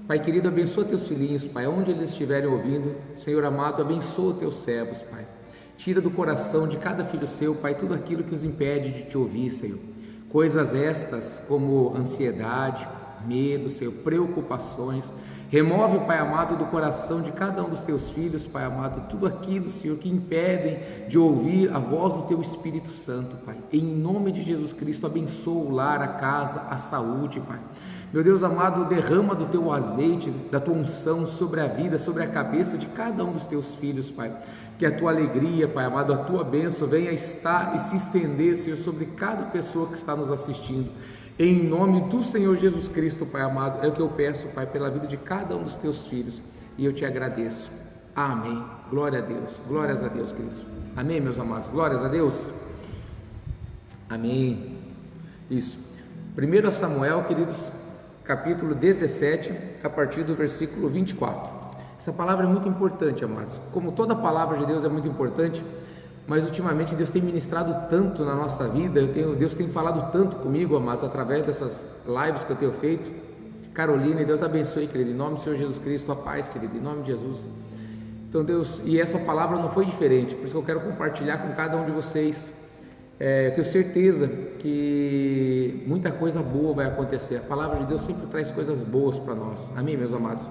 Pai querido, abençoa teus filhinhos, Pai, onde eles estiverem ouvindo. Senhor amado, abençoa teus servos, Pai. Tira do coração de cada filho seu, Pai, tudo aquilo que os impede de te ouvir, Senhor. Coisas estas como ansiedade, medo, Senhor, preocupações. Remove, Pai amado, do coração de cada um dos teus filhos, Pai amado, tudo aquilo, Senhor, que impedem de ouvir a voz do teu Espírito Santo, Pai. Em nome de Jesus Cristo, abençoa o lar, a casa, a saúde, Pai. Meu Deus amado, derrama do teu azeite, da tua unção sobre a vida, sobre a cabeça de cada um dos teus filhos, Pai. Que a tua alegria, Pai amado, a tua bênção venha estar e se estender, Senhor, sobre cada pessoa que está nos assistindo. Em nome do Senhor Jesus Cristo, Pai amado, é o que eu peço, Pai, pela vida de cada um dos teus filhos. E eu te agradeço. Amém. Glória a Deus. Glórias a Deus, queridos. Amém, meus amados. Glórias a Deus. Amém. Isso. 1 Samuel, queridos, capítulo 17, a partir do versículo 24. Essa palavra é muito importante, amados. Como toda palavra de Deus é muito importante, mas ultimamente Deus tem ministrado tanto na nossa vida, Deus tem falado tanto comigo, amados, através dessas lives que eu tenho feito. Carolina, Deus abençoe, querido, em nome do Senhor Jesus Cristo, a paz, querido, em nome de Jesus. Então Deus, e essa palavra não foi diferente, por isso que eu quero compartilhar com cada um de vocês. Eu tenho certeza que muita coisa boa vai acontecer. A palavra de Deus sempre traz coisas boas para nós. Amém, meus amados?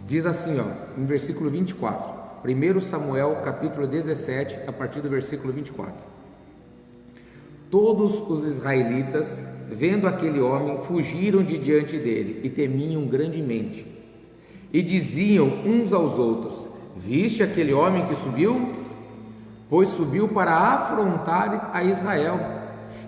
Diz assim, em versículo 24, 1 Samuel, capítulo 17, a partir do versículo 24. Todos os israelitas, vendo aquele homem, fugiram de diante dele e temiam grandemente. E diziam uns aos outros: viste aquele homem que subiu? Pois subiu para afrontar a Israel,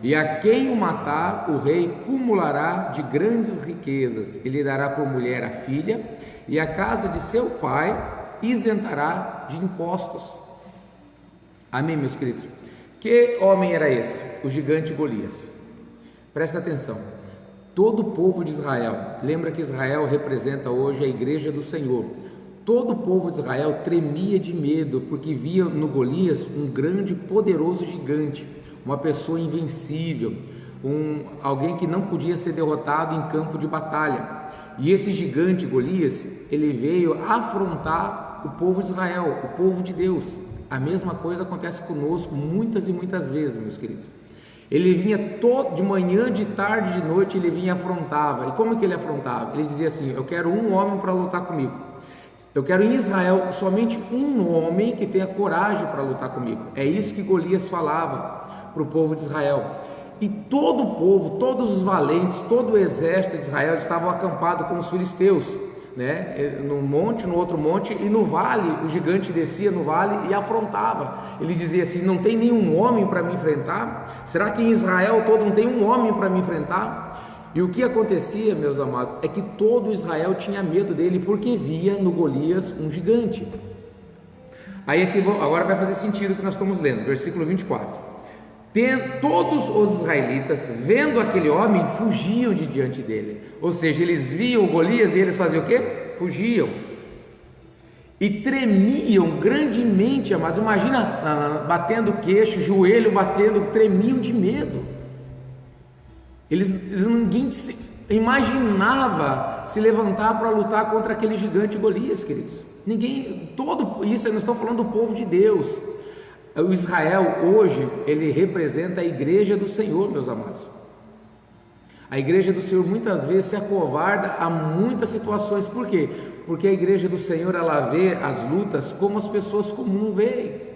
e a quem o matar, o rei cumulará de grandes riquezas, e lhe dará por mulher a filha, e a casa de seu pai isentará de impostos. Amém, meus queridos? Que homem era esse? O gigante Golias. Presta atenção. Todo o povo de Israel, lembra que Israel representa hoje a igreja do Senhor. Todo o povo de Israel tremia de medo, porque via no Golias um grande, poderoso gigante, uma pessoa invencível, alguém que não podia ser derrotado em campo de batalha. E esse gigante Golias, ele veio afrontar o povo de Israel, o povo de Deus. A mesma coisa acontece conosco muitas e muitas vezes, meus queridos. Ele vinha de manhã, de tarde, de noite, ele vinha e afrontava. E como que ele afrontava? Ele dizia assim: eu quero um homem para lutar comigo. Eu quero em Israel somente um homem que tenha coragem para lutar comigo. É isso que Golias falava para o povo de Israel. E todo o povo, todos os valentes, todo o exército de Israel estavam acampados com os filisteus, né? Num monte, no outro monte, e no vale, o gigante descia no vale e afrontava. Ele dizia assim: não tem nenhum homem para me enfrentar? Será que em Israel todo não tem um homem para me enfrentar? E o que acontecia, meus amados, é que todo Israel tinha medo dele, porque via no Golias um gigante. Aí aqui, agora vai fazer sentido o que nós estamos lendo, versículo 24. Todos os israelitas, vendo aquele homem, fugiam de diante dele. Ou seja, eles viam o Golias e eles faziam o quê? Fugiam. E tremiam grandemente, amados. Imagina batendo queixo, joelho batendo, tremiam de medo. Ninguém imaginava se levantar para lutar contra aquele gigante Golias, queridos. Ninguém, todo isso, nós estamos falando do povo de Deus. O Israel hoje, ele representa a igreja do Senhor, meus amados. A igreja do Senhor muitas vezes se acovarda a muitas situações. Por quê? Porque a igreja do Senhor, ela vê as lutas como as pessoas comuns veem.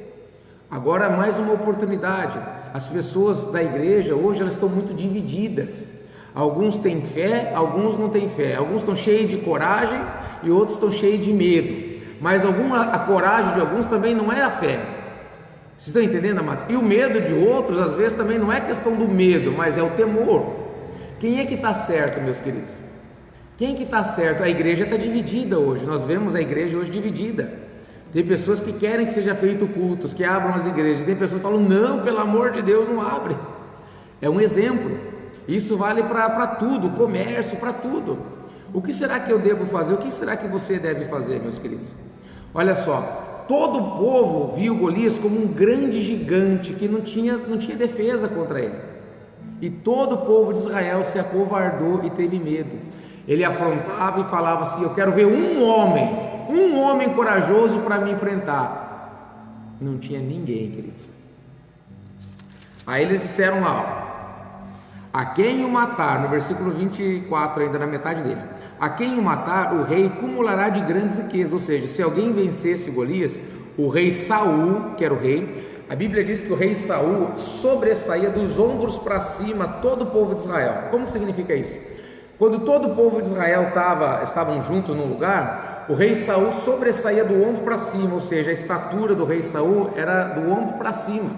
Agora mais uma oportunidade. As pessoas da igreja hoje, elas estão muito divididas. Alguns têm fé, alguns não têm fé. Alguns estão cheios de coragem e outros estão cheios de medo. Mas a coragem de alguns também não é a fé. Vocês estão entendendo, amados? E o medo de outros, às vezes, também não é questão do medo, mas é o temor. Quem é que está certo, meus queridos? Quem é que está certo? A igreja está dividida hoje. Nós vemos a igreja hoje dividida. Tem pessoas que querem que seja feito cultos, que abram as igrejas. Tem pessoas que falam: não, pelo amor de Deus, não abre. É um exemplo. Isso vale para tudo, comércio, para tudo. O que será que eu devo fazer? O que será que você deve fazer, meus queridos? Olha só. Todo o povo viu Golias como um grande gigante que não tinha defesa contra ele. E todo o povo de Israel se acovardou e teve medo. Ele afrontava e falava assim: eu quero ver um homem corajoso para me enfrentar. Não tinha ninguém, queridos. Aí eles disseram lá, ó, a quem o matar, no versículo 24, ainda na metade dele, a quem o matar, o rei cumulará de grandes riquezas. Ou seja, se alguém vencesse Golias, o rei Saul, que era o rei, a Bíblia diz que o rei Saul sobressaía dos ombros para cima todo o povo de Israel. Como significa isso? Quando todo o povo de Israel estavam juntos num lugar, o rei Saul sobressaía do ombro para cima, ou seja, a estatura do rei Saul era do ombro para cima,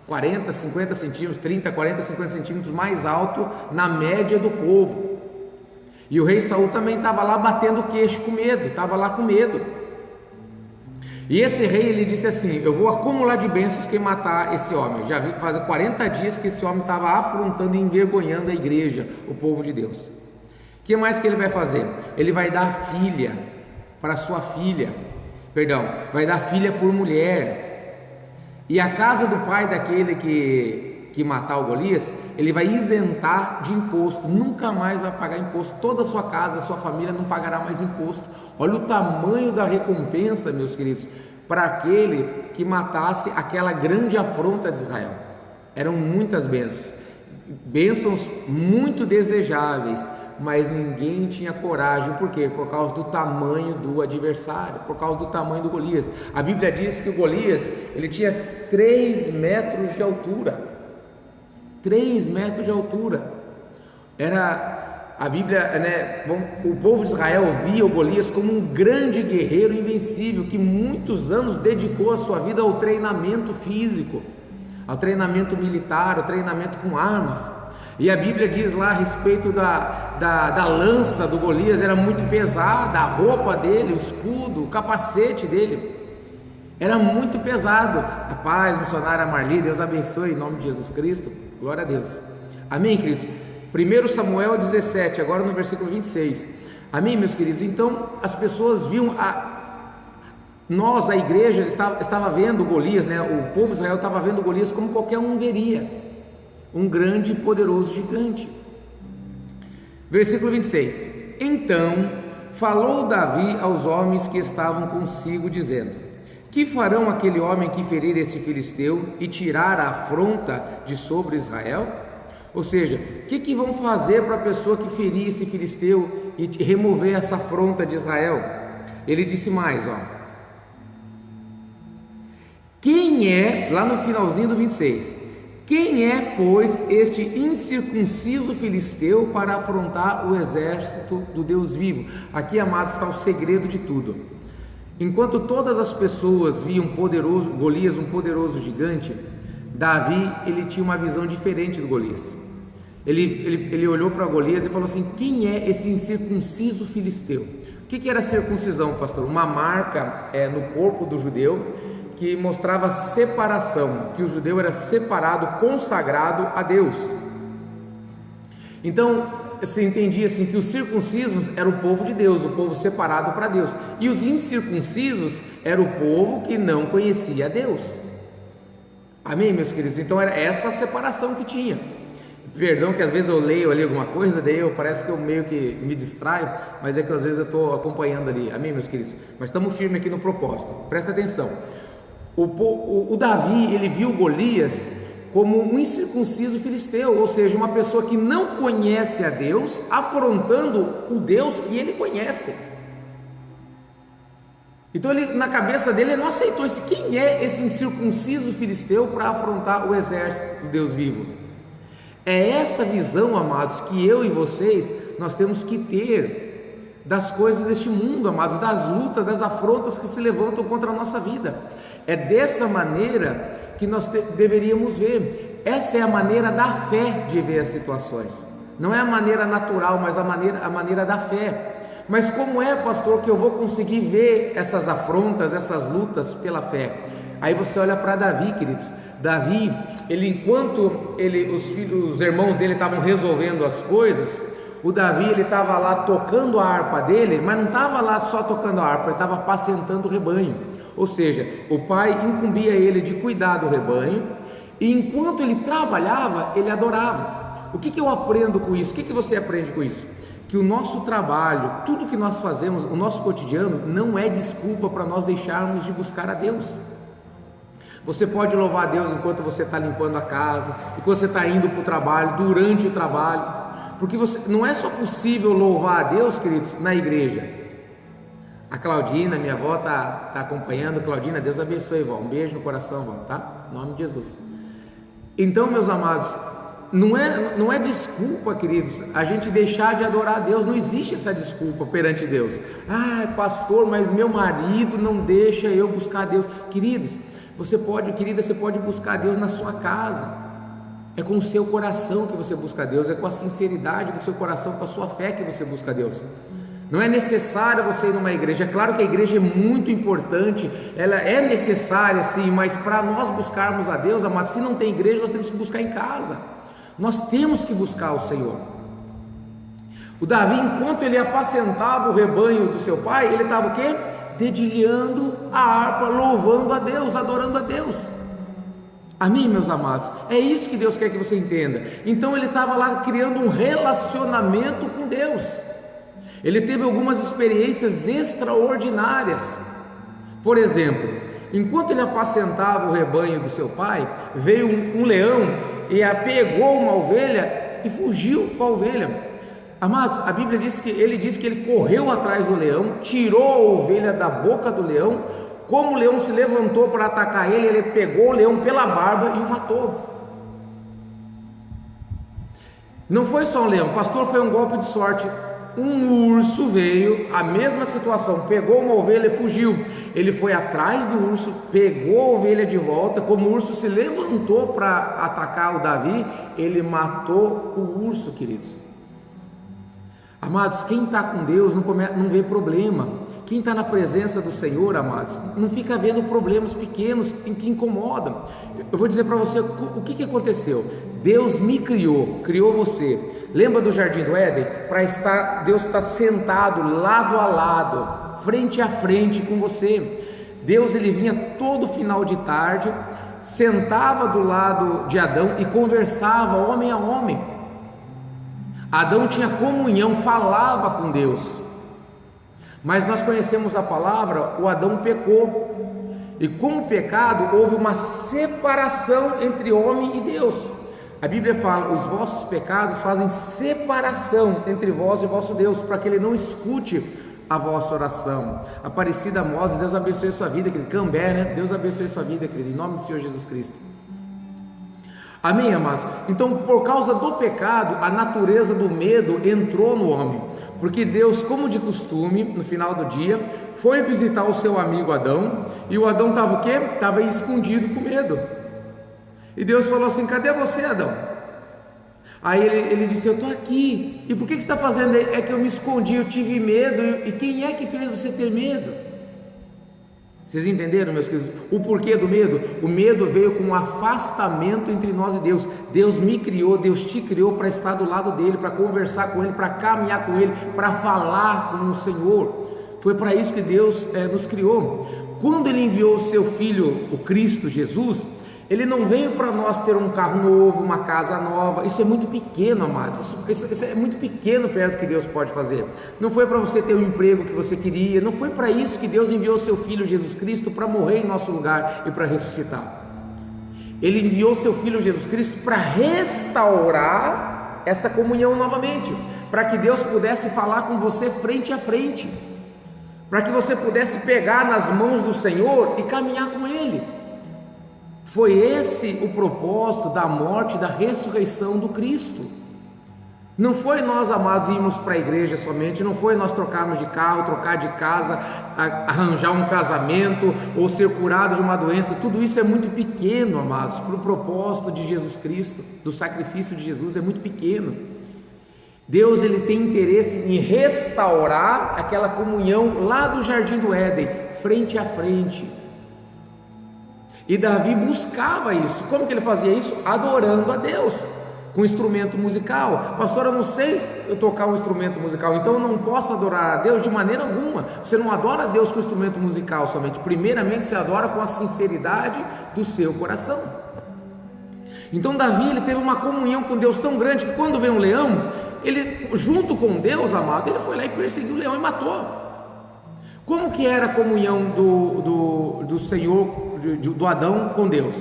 40, 50 centímetros, 30, 40, 50 centímetros mais alto na média do povo. E o rei Saul também estava lá batendo o queixo com medo, estava lá com medo. E esse rei, ele disse assim: eu vou acumular de bênçãos quem matar esse homem. Já vi fazer 40 dias que esse homem estava afrontando e envergonhando a igreja, o povo de Deus. O que mais que ele vai fazer? Ele vai dar filha para sua filha, vai dar filha por mulher. E a casa do pai daquele que matar o Golias, ele vai isentar de imposto, nunca mais vai pagar imposto. Toda a sua casa, a sua família não pagará mais imposto. Olha o tamanho da recompensa, meus queridos, para aquele que matasse aquela grande afronta de Israel. Eram muitas bênçãos muito desejáveis, mas ninguém tinha coragem. Por quê? Por causa do tamanho do adversário, por causa do tamanho do Golias. A Bíblia diz que o Golias, ele tinha 3 metros de altura. 3 metros de altura. A Bíblia, o povo de Israel via o Golias como um grande guerreiro invencível, que muitos anos dedicou a sua vida ao treinamento físico, ao treinamento militar, ao treinamento com armas. E a Bíblia diz lá a respeito da lança do Golias, era muito pesada, a roupa dele, o escudo, o capacete dele, era muito pesado. A paz, missionária Marli, Deus abençoe, em nome de Jesus Cristo, glória a Deus. Amém, queridos? 1 Samuel 17, agora no versículo 26. Amém, meus queridos? Então, as pessoas viam, nós, a igreja, estava vendo Golias, o povo de Israel estava vendo Golias como qualquer um veria. Um grande e poderoso gigante. Versículo 26. Então falou Davi aos homens que estavam consigo, dizendo: que farão aquele homem que ferir esse filisteu e tirar a afronta de sobre Israel? Ou seja, o que vão fazer para a pessoa que ferir esse filisteu e remover essa afronta de Israel? Ele disse mais, quem é, lá no finalzinho do 26, quem é, pois, este incircunciso filisteu para afrontar o exército do Deus vivo? Aqui, amados, está o segredo de tudo. Enquanto todas as pessoas viam Golias, um poderoso gigante, Davi, ele tinha uma visão diferente do Golias. Ele olhou para Golias e falou assim: quem é esse incircunciso filisteu? O que era circuncisão, pastor? Uma marca no corpo do judeu, que mostrava separação, que o judeu era separado, consagrado a Deus. Então, você entendia assim que os circuncisos era o povo de Deus, o povo separado para Deus, e os incircuncisos era o povo que não conhecia a Deus. Amém, meus queridos? Então era essa a separação que tinha. Perdão que às vezes eu leio ali alguma coisa, daí parece que eu meio que me distraio, mas é que às vezes eu estou acompanhando ali. Amém, meus queridos? Mas estamos firmes aqui no propósito. Presta atenção. O Davi, ele viu Golias como um incircunciso filisteu, ou seja, uma pessoa que não conhece a Deus, afrontando o Deus que ele conhece. Então na cabeça dele, ele não aceitou isso. Quem é esse incircunciso filisteu para afrontar o exército do Deus vivo? É essa visão, amados, que eu e vocês, nós temos que ter das coisas deste mundo, amados, das lutas, das afrontas que se levantam contra a nossa vida. É dessa maneira que nós deveríamos ver. Essa é a maneira da fé de ver as situações. Não é a maneira natural, mas a maneira da fé. Mas como é, pastor, que eu vou conseguir ver essas afrontas, essas lutas pela fé? Aí você olha para Davi, queridos. Davi, enquanto os irmãos dele estavam resolvendo as coisas, o Davi, ele estava lá tocando a harpa dele, mas não estava lá só tocando a harpa, ele estava apacentando o rebanho. Ou seja, o pai incumbia ele de cuidar do rebanho, e enquanto ele trabalhava, ele adorava. O que eu aprendo com isso? O que você aprende com isso? que o nosso trabalho, tudo que nós fazemos, o nosso cotidiano, não é desculpa para nós deixarmos de buscar a Deus. Você pode louvar a Deus enquanto você está limpando a casa, enquanto você está indo para o trabalho, durante o trabalho, porque não é só possível louvar a Deus, queridos, na igreja. A Claudina, minha avó, está acompanhando. Claudina, Deus abençoe, vó. Um beijo no coração, vó, tá? Em nome de Jesus. Então, meus amados, não é desculpa, queridos, a gente deixar de adorar a Deus. Não existe essa desculpa perante Deus. Ah, pastor, mas meu marido não deixa eu buscar a Deus. Queridos, você pode buscar a Deus na sua casa. É com o seu coração que você busca a Deus, é com a sinceridade do seu coração, com a sua fé que você busca a Deus. Não é necessário você ir numa igreja. É claro que a igreja é muito importante, ela é necessária sim, mas para nós buscarmos a Deus, amados, se não tem igreja, nós temos que buscar em casa. Nós temos que buscar o Senhor. O Davi, enquanto ele apacentava o rebanho do seu pai, ele estava o quê? Dedilhando a harpa, louvando a Deus, adorando a Deus. Amém, meus amados? É isso que Deus quer que você entenda. Então ele estava lá criando um relacionamento com Deus. Ele teve algumas experiências extraordinárias. Por exemplo, enquanto ele apacentava o rebanho do seu pai, veio um leão e pegou uma ovelha e fugiu com a ovelha. Amados, a Bíblia diz que ele correu atrás do leão, tirou a ovelha da boca do leão. Como o leão se levantou para atacar ele, ele pegou o leão pela barba e o matou. Não foi só um leão, pastor, foi um golpe de sorte. Um urso veio, a mesma situação, pegou uma ovelha e fugiu. Ele foi atrás do urso, pegou a ovelha de volta. Como o urso se levantou para atacar o Davi, ele matou o urso, queridos. Amados, quem está com Deus não vê problema. Quem está na presença do Senhor, amados, não fica vendo problemas pequenos que incomodam. Eu vou dizer para você o que aconteceu. Deus me criou você. Lembra do Jardim do Éden? Deus está sentado lado a lado, frente a frente com você. Deus, ele vinha todo final de tarde, sentava do lado de Adão e conversava homem a homem. Adão tinha comunhão, falava com Deus. Mas nós conhecemos a palavra, o Adão pecou. E com o pecado houve uma separação entre homem e Deus. A Bíblia fala: os vossos pecados fazem separação entre vós e vosso Deus, para que Ele não escute a vossa oração. Aparecida Moses, Deus abençoe a sua vida, querido. Cambé, né? Deus abençoe a sua vida, querido, em nome do Senhor Jesus Cristo. Amém, amados? Então, por causa do pecado, a natureza do medo entrou no homem, porque Deus, como de costume, no final do dia, foi visitar o seu amigo Adão, e o Adão estava o quê? Estava escondido com medo. E Deus falou assim: cadê você, Adão? Aí ele disse: eu estou aqui. E por que você está fazendo? É que eu me escondi, eu tive medo. E quem é que fez você ter medo? Vocês entenderam, meus queridos, o porquê do medo? O medo veio com um afastamento entre nós e Deus. Deus me criou, Deus te criou para estar do lado dele, para conversar com ele, para caminhar com ele, para falar com o Senhor. Foi para isso que Deus nos criou. Quando ele enviou o seu Filho, o Cristo Jesus, ele não veio para nós ter um carro novo, uma casa nova. Isso é muito pequeno, amados. Isso é muito pequeno perto do que Deus pode fazer. Não foi para você ter o emprego que você queria. Não foi para isso que Deus enviou o seu Filho Jesus Cristo, para morrer em nosso lugar e para ressuscitar. Ele enviou o seu Filho Jesus Cristo para restaurar essa comunhão novamente, para que Deus pudesse falar com você frente a frente, para que você pudesse pegar nas mãos do Senhor e caminhar com Ele. Foi esse o propósito da morte e da ressurreição do Cristo. Não foi nós, amados, irmos para a igreja somente, não foi nós trocarmos de carro, trocar de casa, arranjar um casamento ou ser curado de uma doença. Tudo isso é muito pequeno, amados, para o propósito de Jesus Cristo, do sacrifício de Jesus, é muito pequeno. Deus, ele tem interesse em restaurar aquela comunhão lá do Jardim do Éden, frente a frente. E Davi buscava isso. Como que ele fazia isso? Adorando a Deus com instrumento musical. Pastor, eu não sei tocar um instrumento musical, então eu não posso adorar a Deus de maneira alguma. Você não adora a Deus com instrumento musical somente. Primeiramente você adora com a sinceridade do seu coração. Então Davi, ele teve uma comunhão com Deus tão grande que quando vem um leão, ele, junto com Deus, amado, ele foi lá e perseguiu o leão e matou. Como que era a comunhão do Senhor, do Adão com Deus?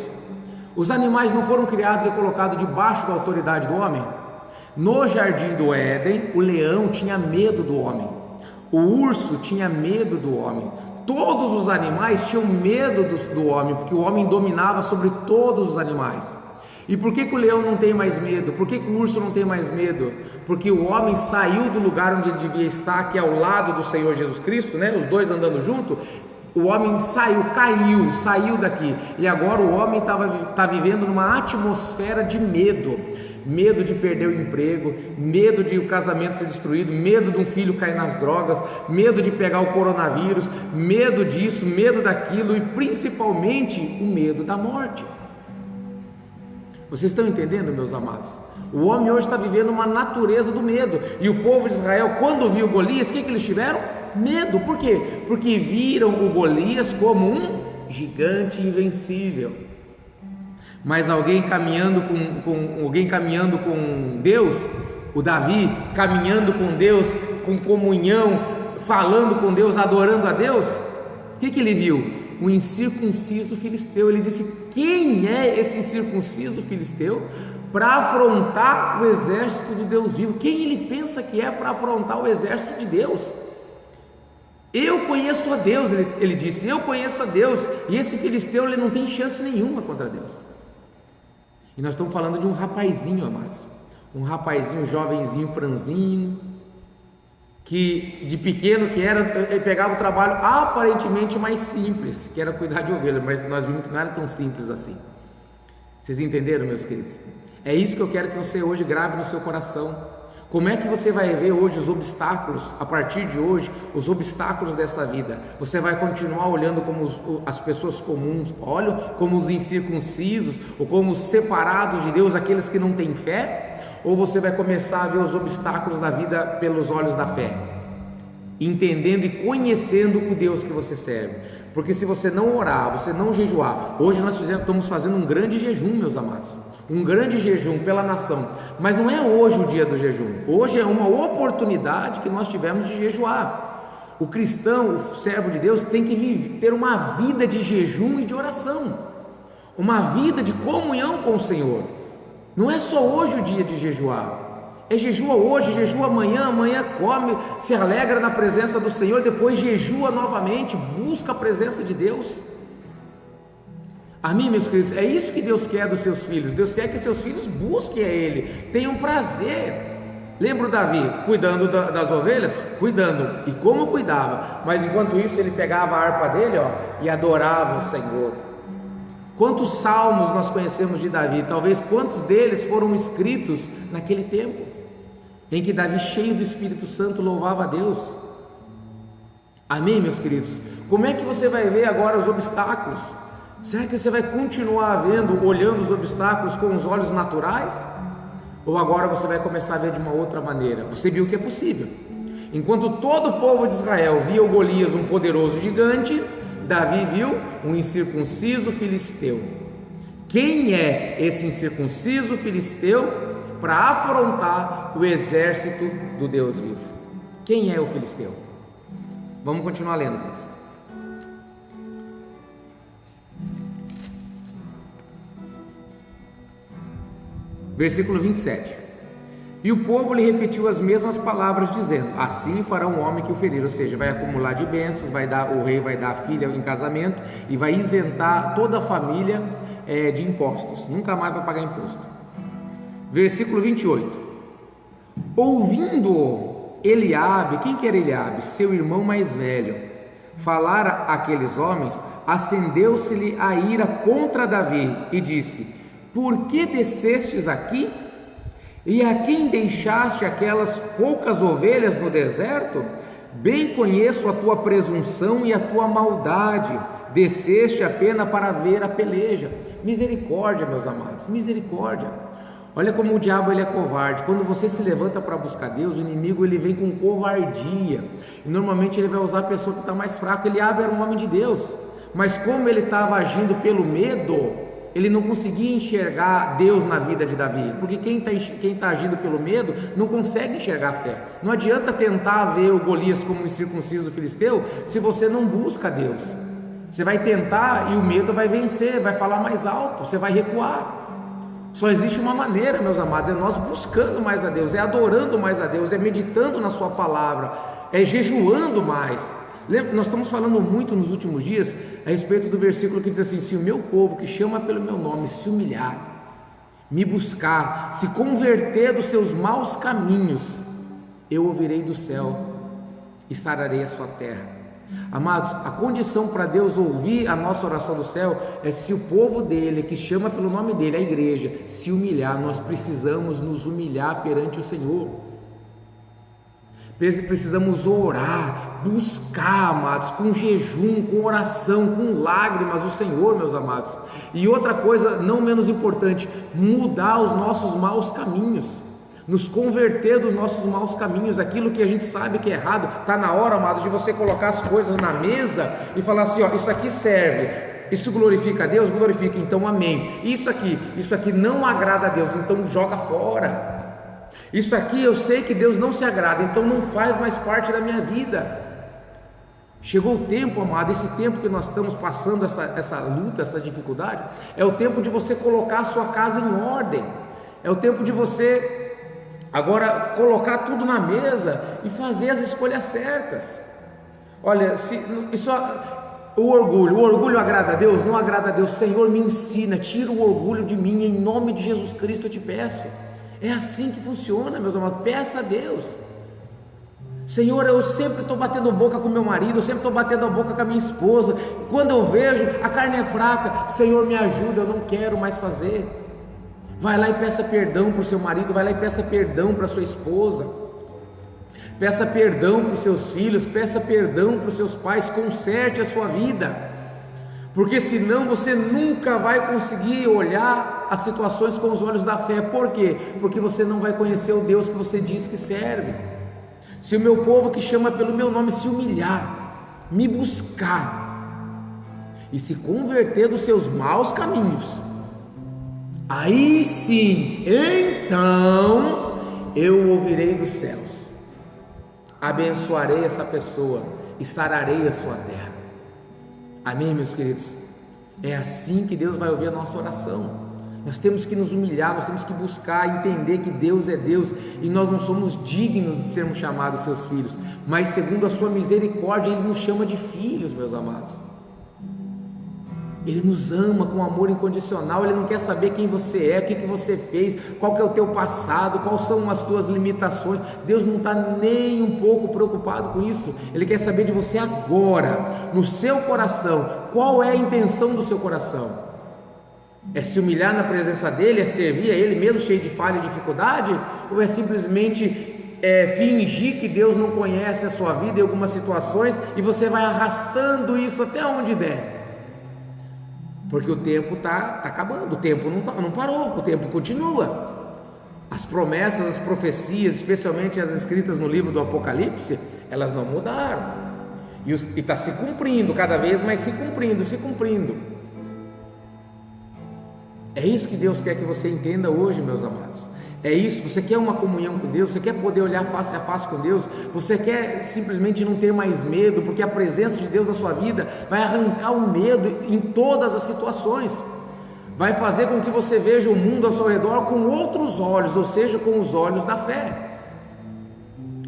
Os animais não foram criados e colocados debaixo da autoridade do homem? No jardim do Éden, o leão tinha medo do homem, o urso tinha medo do homem, todos os animais tinham medo do homem, porque o homem dominava sobre todos os animais. E por que o leão não tem mais medo? Por que o urso não tem mais medo? Porque o homem saiu do lugar onde ele devia estar, que é ao lado do Senhor Jesus Cristo, né? Os dois andando junto. O homem saiu daqui, e agora o homem está vivendo numa atmosfera de medo de perder o emprego, medo de o casamento ser destruído, medo de um filho cair nas drogas, medo de pegar o coronavírus, medo disso, medo daquilo, e principalmente o medo da morte. Vocês estão entendendo, meus amados? O homem hoje está vivendo uma natureza do medo, e o povo de Israel, quando viu Golias, o que eles tiveram? Medo. Por quê? Porque viram o Golias como um gigante invencível. Mas alguém caminhando com Deus, o Davi caminhando com Deus, com comunhão, falando com Deus, adorando a Deus, o que ele viu? O incircunciso filisteu. Ele disse: quem é esse incircunciso filisteu para afrontar o exército do Deus vivo? Quem ele pensa que é para afrontar o exército de Deus? Eu conheço a Deus, ele disse, eu conheço a Deus, e esse filisteu ele não tem chance nenhuma contra Deus. E nós estamos falando de um rapazinho, amados, um rapazinho, jovenzinho, franzinho, que de pequeno que era, ele pegava o trabalho aparentemente mais simples, que era cuidar de ovelhas, mas nós vimos que não era tão simples assim. Vocês entenderam, meus queridos? É isso que eu quero que você hoje grave no seu coração. Como é que você vai ver hoje os obstáculos, a partir de hoje, os obstáculos dessa vida? Você vai continuar olhando como as pessoas comuns olham, como os incircuncisos, ou como os separados de Deus, aqueles que não têm fé? Ou você vai começar a ver os obstáculos da vida pelos olhos da fé, entendendo e conhecendo o Deus que você serve? Porque se você não orar, você não jejuar, hoje nós estamos fazendo um grande jejum, meus amados, um grande jejum pela nação, mas não é hoje o dia do jejum, hoje é uma oportunidade que nós tivemos de jejuar. O cristão, o servo de Deus, tem que ter uma vida de jejum e de oração, uma vida de comunhão com o Senhor. Não é só hoje o dia de jejuar, é jejua hoje, jejua amanhã, amanhã come, se alegra na presença do Senhor, depois jejua novamente, busca a presença de Deus. Amém, meus queridos? É isso que Deus quer dos seus filhos. Deus quer que seus filhos busquem a Ele, tenham prazer. Lembra o Davi cuidando das ovelhas? Cuidando, e como cuidava, mas enquanto isso ele pegava a harpa dele, e adorava o Senhor. Quantos salmos nós conhecemos de Davi? Talvez quantos deles foram escritos naquele tempo, em que Davi, cheio do Espírito Santo, louvava a Deus. Amém, meus queridos? Como é que você vai ver agora os obstáculos? Será que você vai continuar vendo, olhando os obstáculos com os olhos naturais? Ou agora você vai começar a ver de uma outra maneira? Você viu que é possível. Enquanto todo o povo de Israel via o Golias, um poderoso gigante, Davi viu um incircunciso filisteu. Quem é esse incircunciso filisteu para afrontar o exército do Deus vivo? Quem é o filisteu? Vamos continuar lendo, pessoal. Versículo 27. E o povo lhe repetiu as mesmas palavras, dizendo: assim fará um homem que o ferir. Ou seja, vai acumular de bênçãos, o rei vai dar a filha em casamento e vai isentar toda a família de impostos, nunca mais vai pagar imposto. Versículo 28. Ouvindo Eliabe, quem que era Eliabe? Seu irmão mais velho, falar àqueles homens, acendeu-se-lhe a ira contra Davi e disse: por que descestes aqui? E a quem deixaste aquelas poucas ovelhas no deserto? Bem conheço a tua presunção e a tua maldade, desceste apenas para ver a peleja. Misericórdia, meus amados, misericórdia. Olha como o diabo ele é covarde. Quando você se levanta para buscar Deus, o inimigo ele vem com covardia, e normalmente ele vai usar a pessoa que está mais fraca. Eliabe era um homem de Deus, mas como ele estava agindo pelo medo, ele não conseguia enxergar Deus na vida de Davi, porque quem está agindo pelo medo não consegue enxergar a fé. Não adianta tentar ver o Golias como um incircunciso filisteu se você não busca Deus. Você vai tentar e o medo vai vencer, vai falar mais alto, você vai recuar. Só existe uma maneira, meus amados, é nós buscando mais a Deus, é adorando mais a Deus, é meditando na sua palavra, é jejuando mais. Nós estamos falando muito nos últimos dias a respeito do versículo que diz assim: se o meu povo que chama pelo meu nome se humilhar, me buscar, se converter dos seus maus caminhos, eu ouvirei do céu e sararei a sua terra. Amados, a condição para Deus ouvir a nossa oração do céu é se o povo dele, que chama pelo nome dele, a igreja, se humilhar. Nós precisamos nos humilhar perante o Senhor. Precisamos orar, buscar, amados, com jejum, com oração, com lágrimas, o Senhor, meus amados. E outra coisa não menos importante, mudar os nossos maus caminhos, nos converter dos nossos maus caminhos, aquilo que a gente sabe que é errado. Está na hora, amados, de você colocar as coisas na mesa e falar assim: ó, isso aqui serve, isso glorifica a Deus, glorifica, então amém. Isso aqui não agrada a Deus, então joga fora. Isso aqui eu sei que Deus não se agrada, então não faz mais parte da minha vida. Chegou o tempo, amado, esse tempo que nós estamos passando, essa luta, essa dificuldade, é o tempo de você colocar a sua casa em ordem, é o tempo de você agora colocar tudo na mesa e fazer as escolhas certas. Olha, o orgulho agrada a Deus? Não agrada a Deus. Senhor, me ensina, tira o orgulho de mim, em nome de Jesus Cristo eu te peço. É assim que funciona, meus amados. Peça a Deus: Senhor, eu sempre estou batendo boca com meu marido, eu sempre estou batendo a boca com a minha esposa, quando eu vejo a carne é fraca, Senhor, me ajuda, eu não quero mais fazer. Vai lá e peça perdão para o seu marido, vai lá e peça perdão para a sua esposa, peça perdão para os seus filhos, peça perdão para os seus pais, conserte a sua vida, porque senão você nunca vai conseguir olhar as situações com os olhos da fé. Por quê? Porque você não vai conhecer o Deus que você diz que serve. Se o meu povo que chama pelo meu nome se humilhar, me buscar e se converter dos seus maus caminhos, aí sim, então eu ouvirei dos céus, abençoarei essa pessoa e sararei a sua terra. Amém, meus queridos? É assim que Deus vai ouvir a nossa oração. Nós temos que nos humilhar, nós temos que buscar entender que Deus é Deus e nós não somos dignos de sermos chamados seus filhos, mas segundo a sua misericórdia Ele nos chama de filhos, meus amados. Ele nos ama com amor incondicional. Ele não quer saber quem você é, o que você fez, qual que é o teu passado, quais são as tuas limitações. Deus não está nem um pouco preocupado com isso. Ele quer saber de você agora, no seu coração. Qual é a intenção do seu coração? É se humilhar na presença dEle, é servir a Ele mesmo cheio de falha e dificuldade? Ou é simplesmente fingir que Deus não conhece a sua vida em algumas situações e você vai arrastando isso até onde der? Porque o tempo está acabando, o tempo não parou, o tempo continua. As promessas, as profecias, especialmente as escritas no livro do Apocalipse, elas não mudaram. E está se cumprindo, cada vez mais se cumprindo. É isso que Deus quer que você entenda hoje, meus amados. É isso, você quer uma comunhão com Deus, você quer poder olhar face a face com Deus, você quer simplesmente não ter mais medo, porque a presença de Deus na sua vida vai arrancar o medo em todas as situações, vai fazer com que você veja o mundo ao seu redor com outros olhos, ou seja, com os olhos da fé.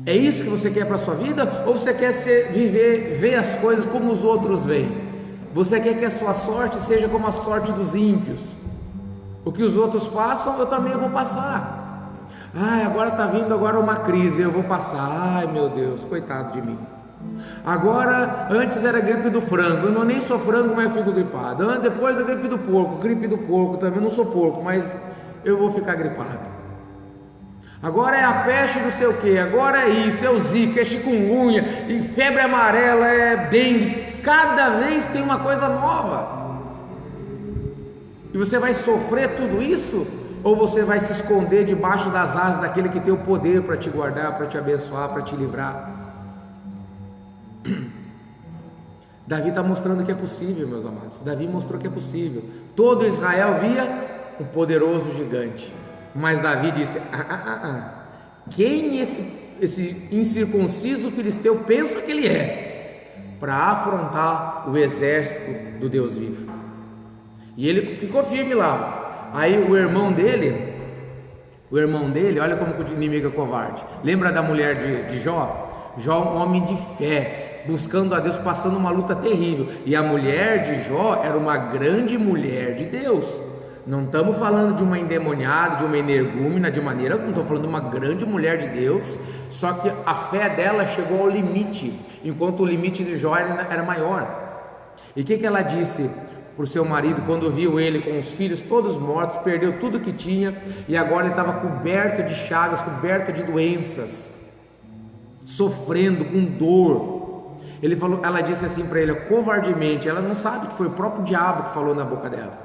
É isso que você quer para a sua vida? Ou você quer ver as coisas como os outros veem? Você quer que a sua sorte seja como a sorte dos ímpios? O que os outros passam, eu também vou passar. Agora está vindo uma crise, eu vou passar. Ai, meu Deus, coitado de mim. Agora, antes era gripe do frango, eu não nem sou frango, mas eu fico gripado. Depois da gripe do porco também, eu não sou porco, mas eu vou ficar gripado. Agora é a peste não sei o que, agora é isso, é o zika, é chikungunya, e febre amarela, é dengue. Cada vez tem uma coisa nova. E você vai sofrer tudo isso? Ou você vai se esconder debaixo das asas daquele que tem o poder para te guardar, para te abençoar, para te livrar? Davi está mostrando que é possível, meus amados. Davi mostrou que é possível. Todo Israel via um poderoso gigante, mas Davi disse: quem esse incircunciso filisteu pensa que ele é, para afrontar o exército do Deus vivo? E ele ficou firme lá. Aí o irmão dele, olha como o inimigo é covarde. Lembra da mulher de Jó? Jó, um homem de fé, buscando a Deus, passando uma luta terrível. E a mulher de Jó era uma grande mulher de Deus. Não estamos falando de uma endemoniada, de uma energúmena, de maneira, não estou falando de uma grande mulher de Deus. Só que a fé dela chegou ao limite, enquanto o limite de Jó era maior. E o que ela disse para o seu marido quando viu ele com os filhos todos mortos, perdeu tudo que tinha e agora ele estava coberto de chagas, coberto de doenças, sofrendo com dor? Ela disse assim para ele, covardemente, ela não sabe que foi o próprio diabo que falou na boca dela: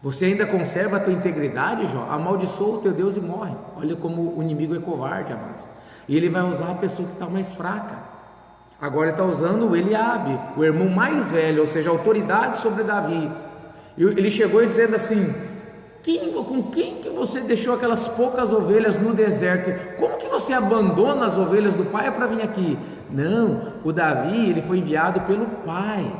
você ainda conserva a tua integridade, Jó? Amaldiçoa o teu Deus e morre. Olha como o inimigo é covarde, amados. E ele vai usar a pessoa que está mais fraca. Agora ele está usando o Eliabe, o irmão mais velho, ou seja, a autoridade sobre Davi. Ele chegou dizendo assim: com quem que você deixou aquelas poucas ovelhas no deserto? Como que você abandona as ovelhas do pai para vir aqui? Não, o Davi, ele foi enviado pelo pai.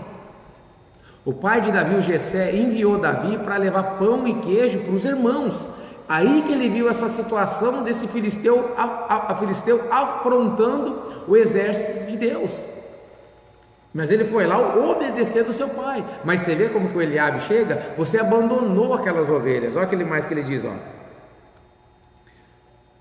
O pai de Davi, o Jessé, enviou Davi para levar pão e queijo para os irmãos. Aí que ele viu essa situação desse filisteu afrontando o exército de Deus. Mas ele foi lá obedecendo o seu pai. Mas você vê como que o Eliabe chega? Você abandonou aquelas ovelhas. Olha aquele mais que ele diz, ó.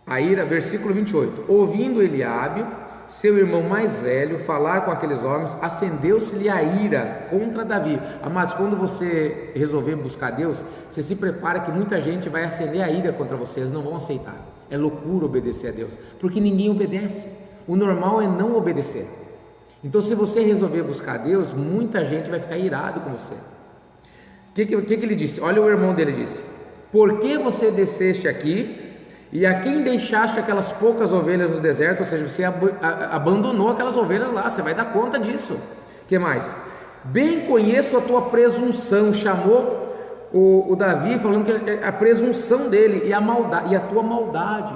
A ira, versículo 28. Ouvindo Eliabe, seu irmão mais velho, falar com aqueles homens, acendeu-se-lhe a ira contra Davi. Amados, quando você resolver buscar Deus, você se prepara que muita gente vai acender a ira contra você, eles não vão aceitar. É loucura obedecer a Deus, porque ninguém obedece. O normal é não obedecer. Então, se você resolver buscar Deus, muita gente vai ficar irado com você. O que ele disse? Olha, o irmão dele disse: por que você desceste aqui e a quem deixaste aquelas poucas ovelhas no deserto? Ou seja, você abandonou aquelas ovelhas lá, você vai dar conta disso. O que mais? Bem conheço a tua presunção. Chamou o Davi, falando que a presunção dele e a maldade, e a tua maldade.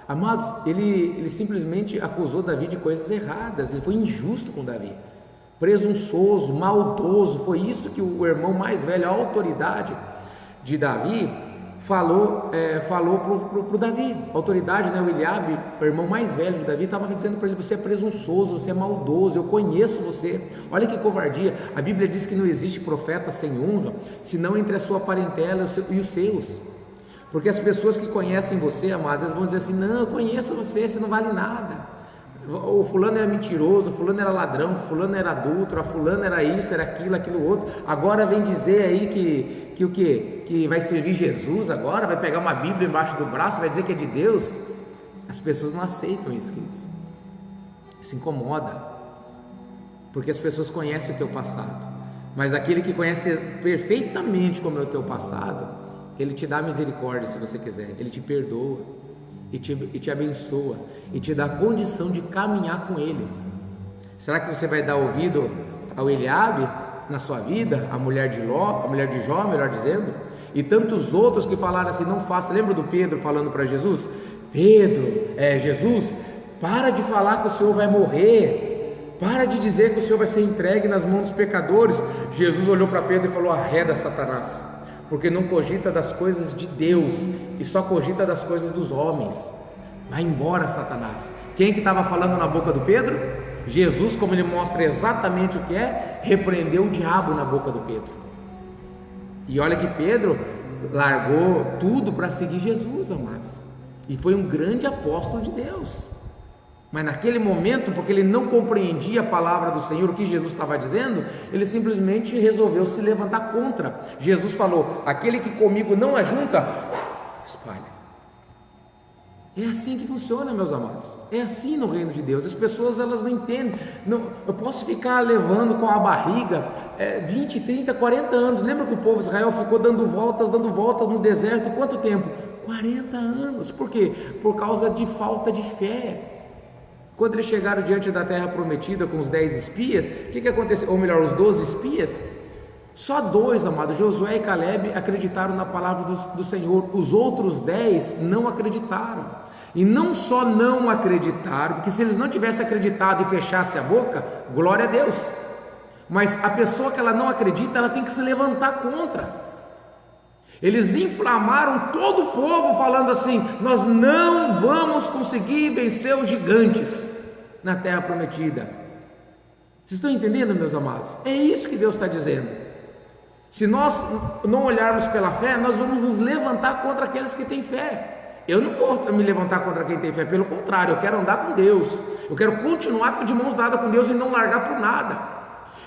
Amados, ele simplesmente acusou Davi de coisas erradas. Ele foi injusto com Davi, presunçoso, maldoso. Foi isso que o irmão mais velho, a autoridade de Davi, falou para o Davi. A autoridade, né, o Eliabe, o irmão mais velho de Davi, estava dizendo para ele: você é presunçoso, você é maldoso, eu conheço você. Olha que covardia. A Bíblia diz que não existe profeta sem honra, senão entre a sua parentela e os seus. Porque as pessoas que conhecem você, amados, elas vão dizer assim: não, eu conheço você, você não vale nada. O fulano era mentiroso, o fulano era ladrão, o fulano era adúltero, a fulano era isso, era aquilo outro. Agora vem dizer aí que o quê? Que vai servir Jesus agora, vai pegar uma Bíblia embaixo do braço, vai dizer que é de Deus. As pessoas não aceitam isso, queridos. Isso incomoda, porque as pessoas conhecem o teu passado. Mas aquele que conhece perfeitamente como é o teu passado, ele te dá misericórdia se você quiser, ele te perdoa e te abençoa e te dá condição de caminhar com ele. Será que você vai dar ouvido ao Eliabe na sua vida, a mulher de Jó, melhor dizendo, e tantos outros que falaram assim: não faça? Lembra do Pedro falando para Jesus: Jesus, para de falar que o Senhor vai morrer, para de dizer que o Senhor vai ser entregue nas mãos dos pecadores. Jesus olhou para Pedro e falou: arreda, Satanás, porque não cogita das coisas de Deus e só cogita das coisas dos homens. Vai embora, Satanás. Quem que estava falando na boca do Pedro? Jesus, como ele mostra exatamente o que é, repreendeu o diabo na boca do Pedro. E olha que Pedro largou tudo para seguir Jesus, amados, e foi um grande apóstolo de Deus. Mas naquele momento, porque ele não compreendia a palavra do Senhor, o que Jesus estava dizendo, ele simplesmente resolveu se levantar contra. Jesus falou: aquele que comigo não ajunta, espalha. É assim que funciona, meus amados. É assim no reino de Deus. As pessoas, elas não entendem. Eu posso ficar levando com a barriga 20, 30, 40 anos. Lembra que o povo de Israel ficou dando voltas no deserto? Quanto tempo? 40 anos. Por quê? Por causa de falta de fé. Quando eles chegaram diante da terra prometida com os 10 espias, o que aconteceu? Ou melhor, os 12 espias, só 2, amados, Josué e Caleb, acreditaram na palavra do Senhor. Os outros 10 não acreditaram. E não só não acreditaram, porque se eles não tivessem acreditado e fechassem a boca, glória a Deus. Mas a pessoa que ela não acredita, ela tem que se levantar contra. Eles inflamaram todo o povo falando assim: nós não vamos conseguir vencer os gigantes na terra prometida. Vocês estão entendendo, meus amados? É isso que Deus está dizendo. Se nós não olharmos pela fé, nós vamos nos levantar contra aqueles que têm fé. Eu não vou me levantar contra quem tem fé, pelo contrário, eu quero andar com Deus. Eu quero continuar de mãos dadas com Deus e não largar por nada.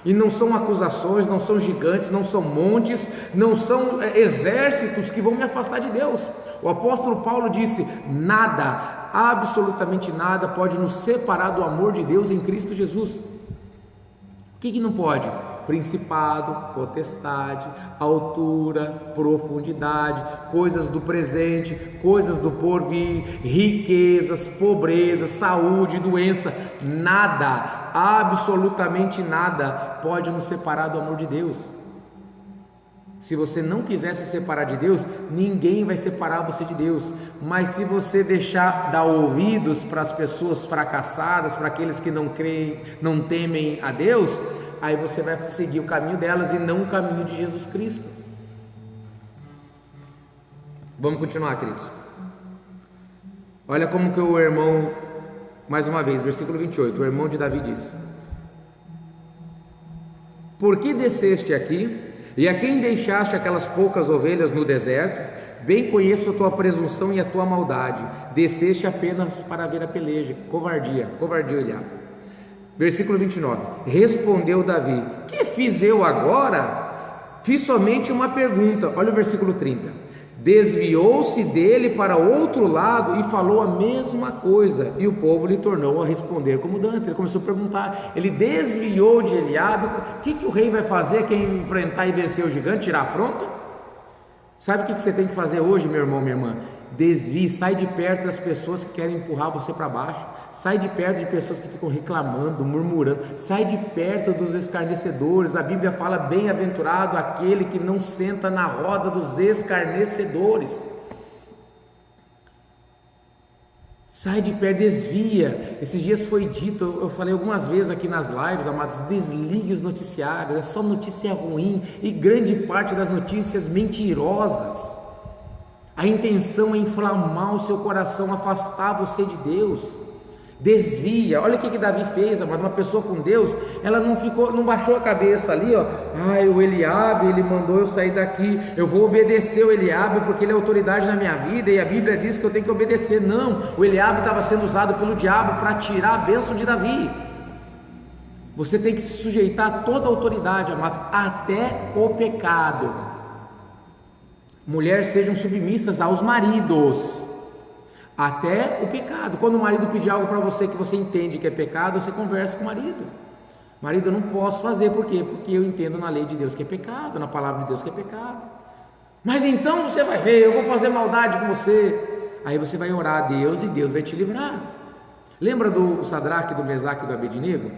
E não são acusações, não são gigantes, não são montes, não são exércitos que vão me afastar de Deus. O apóstolo Paulo disse: nada, absolutamente nada pode nos separar do amor de Deus em Cristo Jesus. O que não pode? Principado, potestade, altura, profundidade, coisas do presente, coisas do porvir, riquezas, pobreza, saúde, doença. Nada, absolutamente nada pode nos separar do amor de Deus. Se você não quiser se separar de Deus, ninguém vai separar você de Deus. Mas se você deixar dar ouvidos para as pessoas fracassadas, para aqueles que não creem, não temem a Deus, aí você vai seguir o caminho delas e não o caminho de Jesus Cristo. Vamos continuar, queridos. Olha como que o irmão, mais uma vez, versículo 28, o irmão de Davi disse: por que desceste aqui, e a quem deixaste aquelas poucas ovelhas no deserto? Bem conheço a tua presunção e a tua maldade, desceste apenas para ver a peleja. Covardia, Eliabe. Versículo 29, respondeu Davi: que fiz eu agora? Fiz somente uma pergunta. Olha o versículo 30, desviou-se dele para outro lado e falou a mesma coisa, e o povo lhe tornou a responder como dantes. Ele começou a perguntar, ele desviou de Eliabe. O que o rei vai fazer? Quem enfrentar e vencer o gigante, tirar a afronta? Sabe o que você tem que fazer hoje, meu irmão, minha irmã? Desvie, sai de perto das pessoas que querem empurrar você para baixo, sai de perto de pessoas que ficam reclamando, murmurando, sai de perto dos escarnecedores. A Bíblia fala: bem-aventurado aquele que não senta na roda dos escarnecedores. Sai de perto, desvia. Esses dias foi dito, eu falei algumas vezes aqui nas lives, amados, desligue os noticiários, é só notícia ruim, e grande parte das notícias mentirosas. A intenção é inflamar o seu coração, afastar você de Deus. Desvia. Olha o que Davi fez, amado. Uma pessoa com Deus, ela não baixou a cabeça ali, ó. O Eliabe, ele mandou eu sair daqui, eu vou obedecer o Eliabe porque ele é autoridade na minha vida e a Bíblia diz que eu tenho que obedecer. Não, o Eliabe estava sendo usado pelo diabo para tirar a bênção de Davi. Você tem que se sujeitar a toda a autoridade, amados, até o pecado. Mulheres, sejam submissas aos maridos, até o pecado. Quando o marido pedir algo para você que você entende que é pecado, você conversa com o marido. Marido, eu não posso fazer, por quê? Porque eu entendo na lei de Deus que é pecado, na palavra de Deus que é pecado. Mas então você vai ver, eu vou fazer maldade com você. Aí você vai orar a Deus e Deus vai te livrar. Lembra do Sadraque, do Mesaque e do Abednego?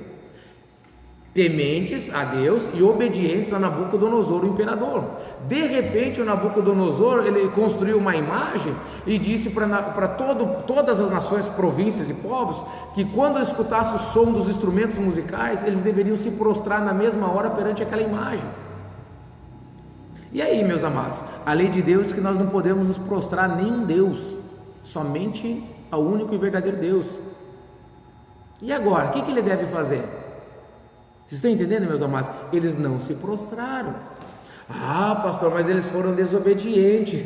Tementes a Deus e obedientes a Nabucodonosor, o imperador. De repente o Nabucodonosor, ele construiu uma imagem e disse para todas as nações, províncias e povos, que quando escutasse o som dos instrumentos musicais, eles deveriam se prostrar na mesma hora perante aquela imagem. E aí, meus amados, a lei de Deus diz que nós não podemos nos prostrar a nenhum Deus, somente ao único e verdadeiro Deus. E agora, o que ele deve fazer? Vocês estão entendendo, meus amados? Eles não se prostraram. Pastor, mas eles foram desobedientes.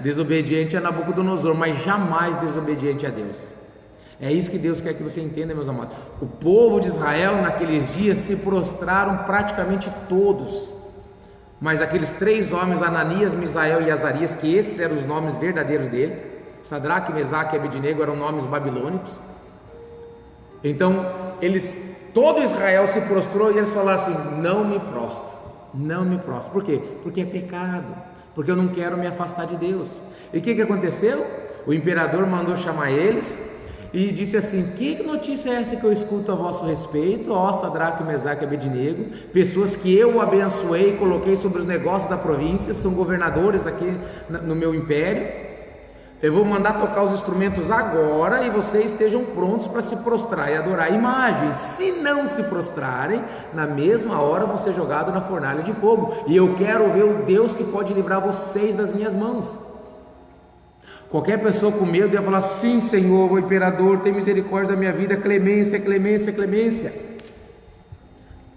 Desobediente a Nabucodonosor, mas jamais desobediente a Deus. É isso que Deus quer que você entenda, meus amados. O povo de Israel naqueles dias se prostraram praticamente todos. Mas aqueles 3 homens, Ananias, Misael e Azarias, que esses eram os nomes verdadeiros deles, Sadraque, Mesaque e Abednego eram nomes babilônicos. Então, todo Israel se prostrou e eles falaram assim: não me prostro, não me prostro. Por quê? Porque é pecado, porque eu não quero me afastar de Deus. E o que aconteceu? O imperador mandou chamar eles e disse assim: que notícia é essa que eu escuto a vosso respeito, ó Sadraque, Mesaque e Abednego, pessoas que eu abençoei e coloquei sobre os negócios da província, são governadores aqui no meu império. Eu vou mandar tocar os instrumentos agora e vocês estejam prontos para se prostrar e adorar a imagem. Se não se prostrarem, na mesma hora vão ser jogados na fornalha de fogo. E eu quero ver o Deus que pode livrar vocês das minhas mãos. Qualquer pessoa com medo ia falar: sim, Senhor, o imperador, tem misericórdia da minha vida, clemência, clemência, clemência.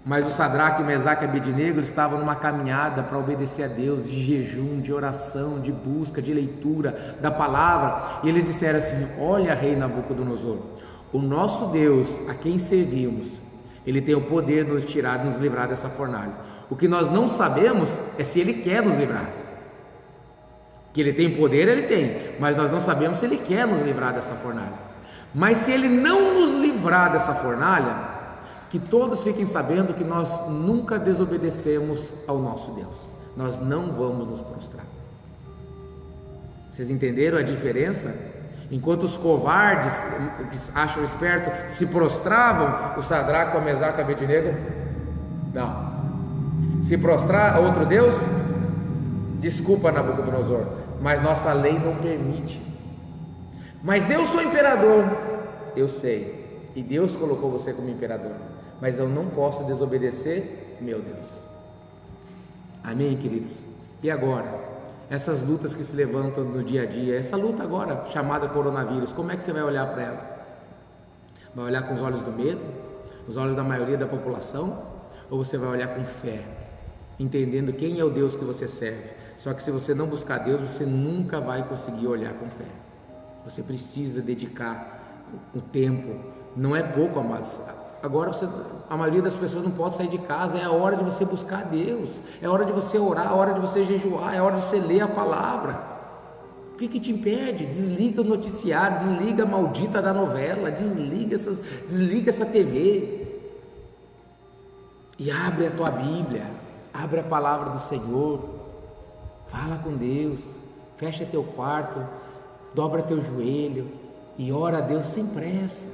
Mas o Sadraque, Mesaque e Abednego estavam numa caminhada para obedecer a Deus, de jejum, de oração, de busca, de leitura da palavra. E eles disseram assim: olha, rei Nabucodonosor, o nosso Deus, a quem servimos, ele tem o poder de nos tirar, de nos livrar dessa fornalha. O que nós não sabemos é se ele quer nos livrar. Que ele tem poder, ele tem, mas nós não sabemos se ele quer nos livrar dessa fornalha. Mas se ele não nos livrar dessa fornalha, que todos fiquem sabendo que nós nunca desobedecemos ao nosso Deus. Nós não vamos nos prostrar. Vocês entenderam a diferença? Enquanto os covardes, que acham esperto, se prostravam, o Sadraque, o Mesaque e o Abednego, não. Se prostrar a outro Deus, desculpa, Nabucodonosor, mas nossa lei não permite. Mas eu sou imperador, eu sei, e Deus colocou você como imperador, mas eu não posso desobedecer, meu Deus. Amém, queridos? E agora, essas lutas que se levantam no dia a dia, essa luta agora chamada coronavírus, como é que você vai olhar para ela? Vai olhar com os olhos do medo, os olhos da maioria da população, ou você vai olhar com fé, entendendo quem é o Deus que você serve? Só que se você não buscar Deus, você nunca vai conseguir olhar com fé. Você precisa dedicar o tempo, não é pouco, amados. Agora a maioria das pessoas não pode sair de casa, é a hora de você buscar Deus, é a hora de você orar, é a hora de você jejuar, é a hora de você ler a palavra. O que te impede? Desliga o noticiário, desliga a maldita da novela, desliga essa TV e abre a tua Bíblia, abre a palavra do Senhor, fala com Deus, fecha teu quarto, dobra teu joelho e ora a Deus sem pressa.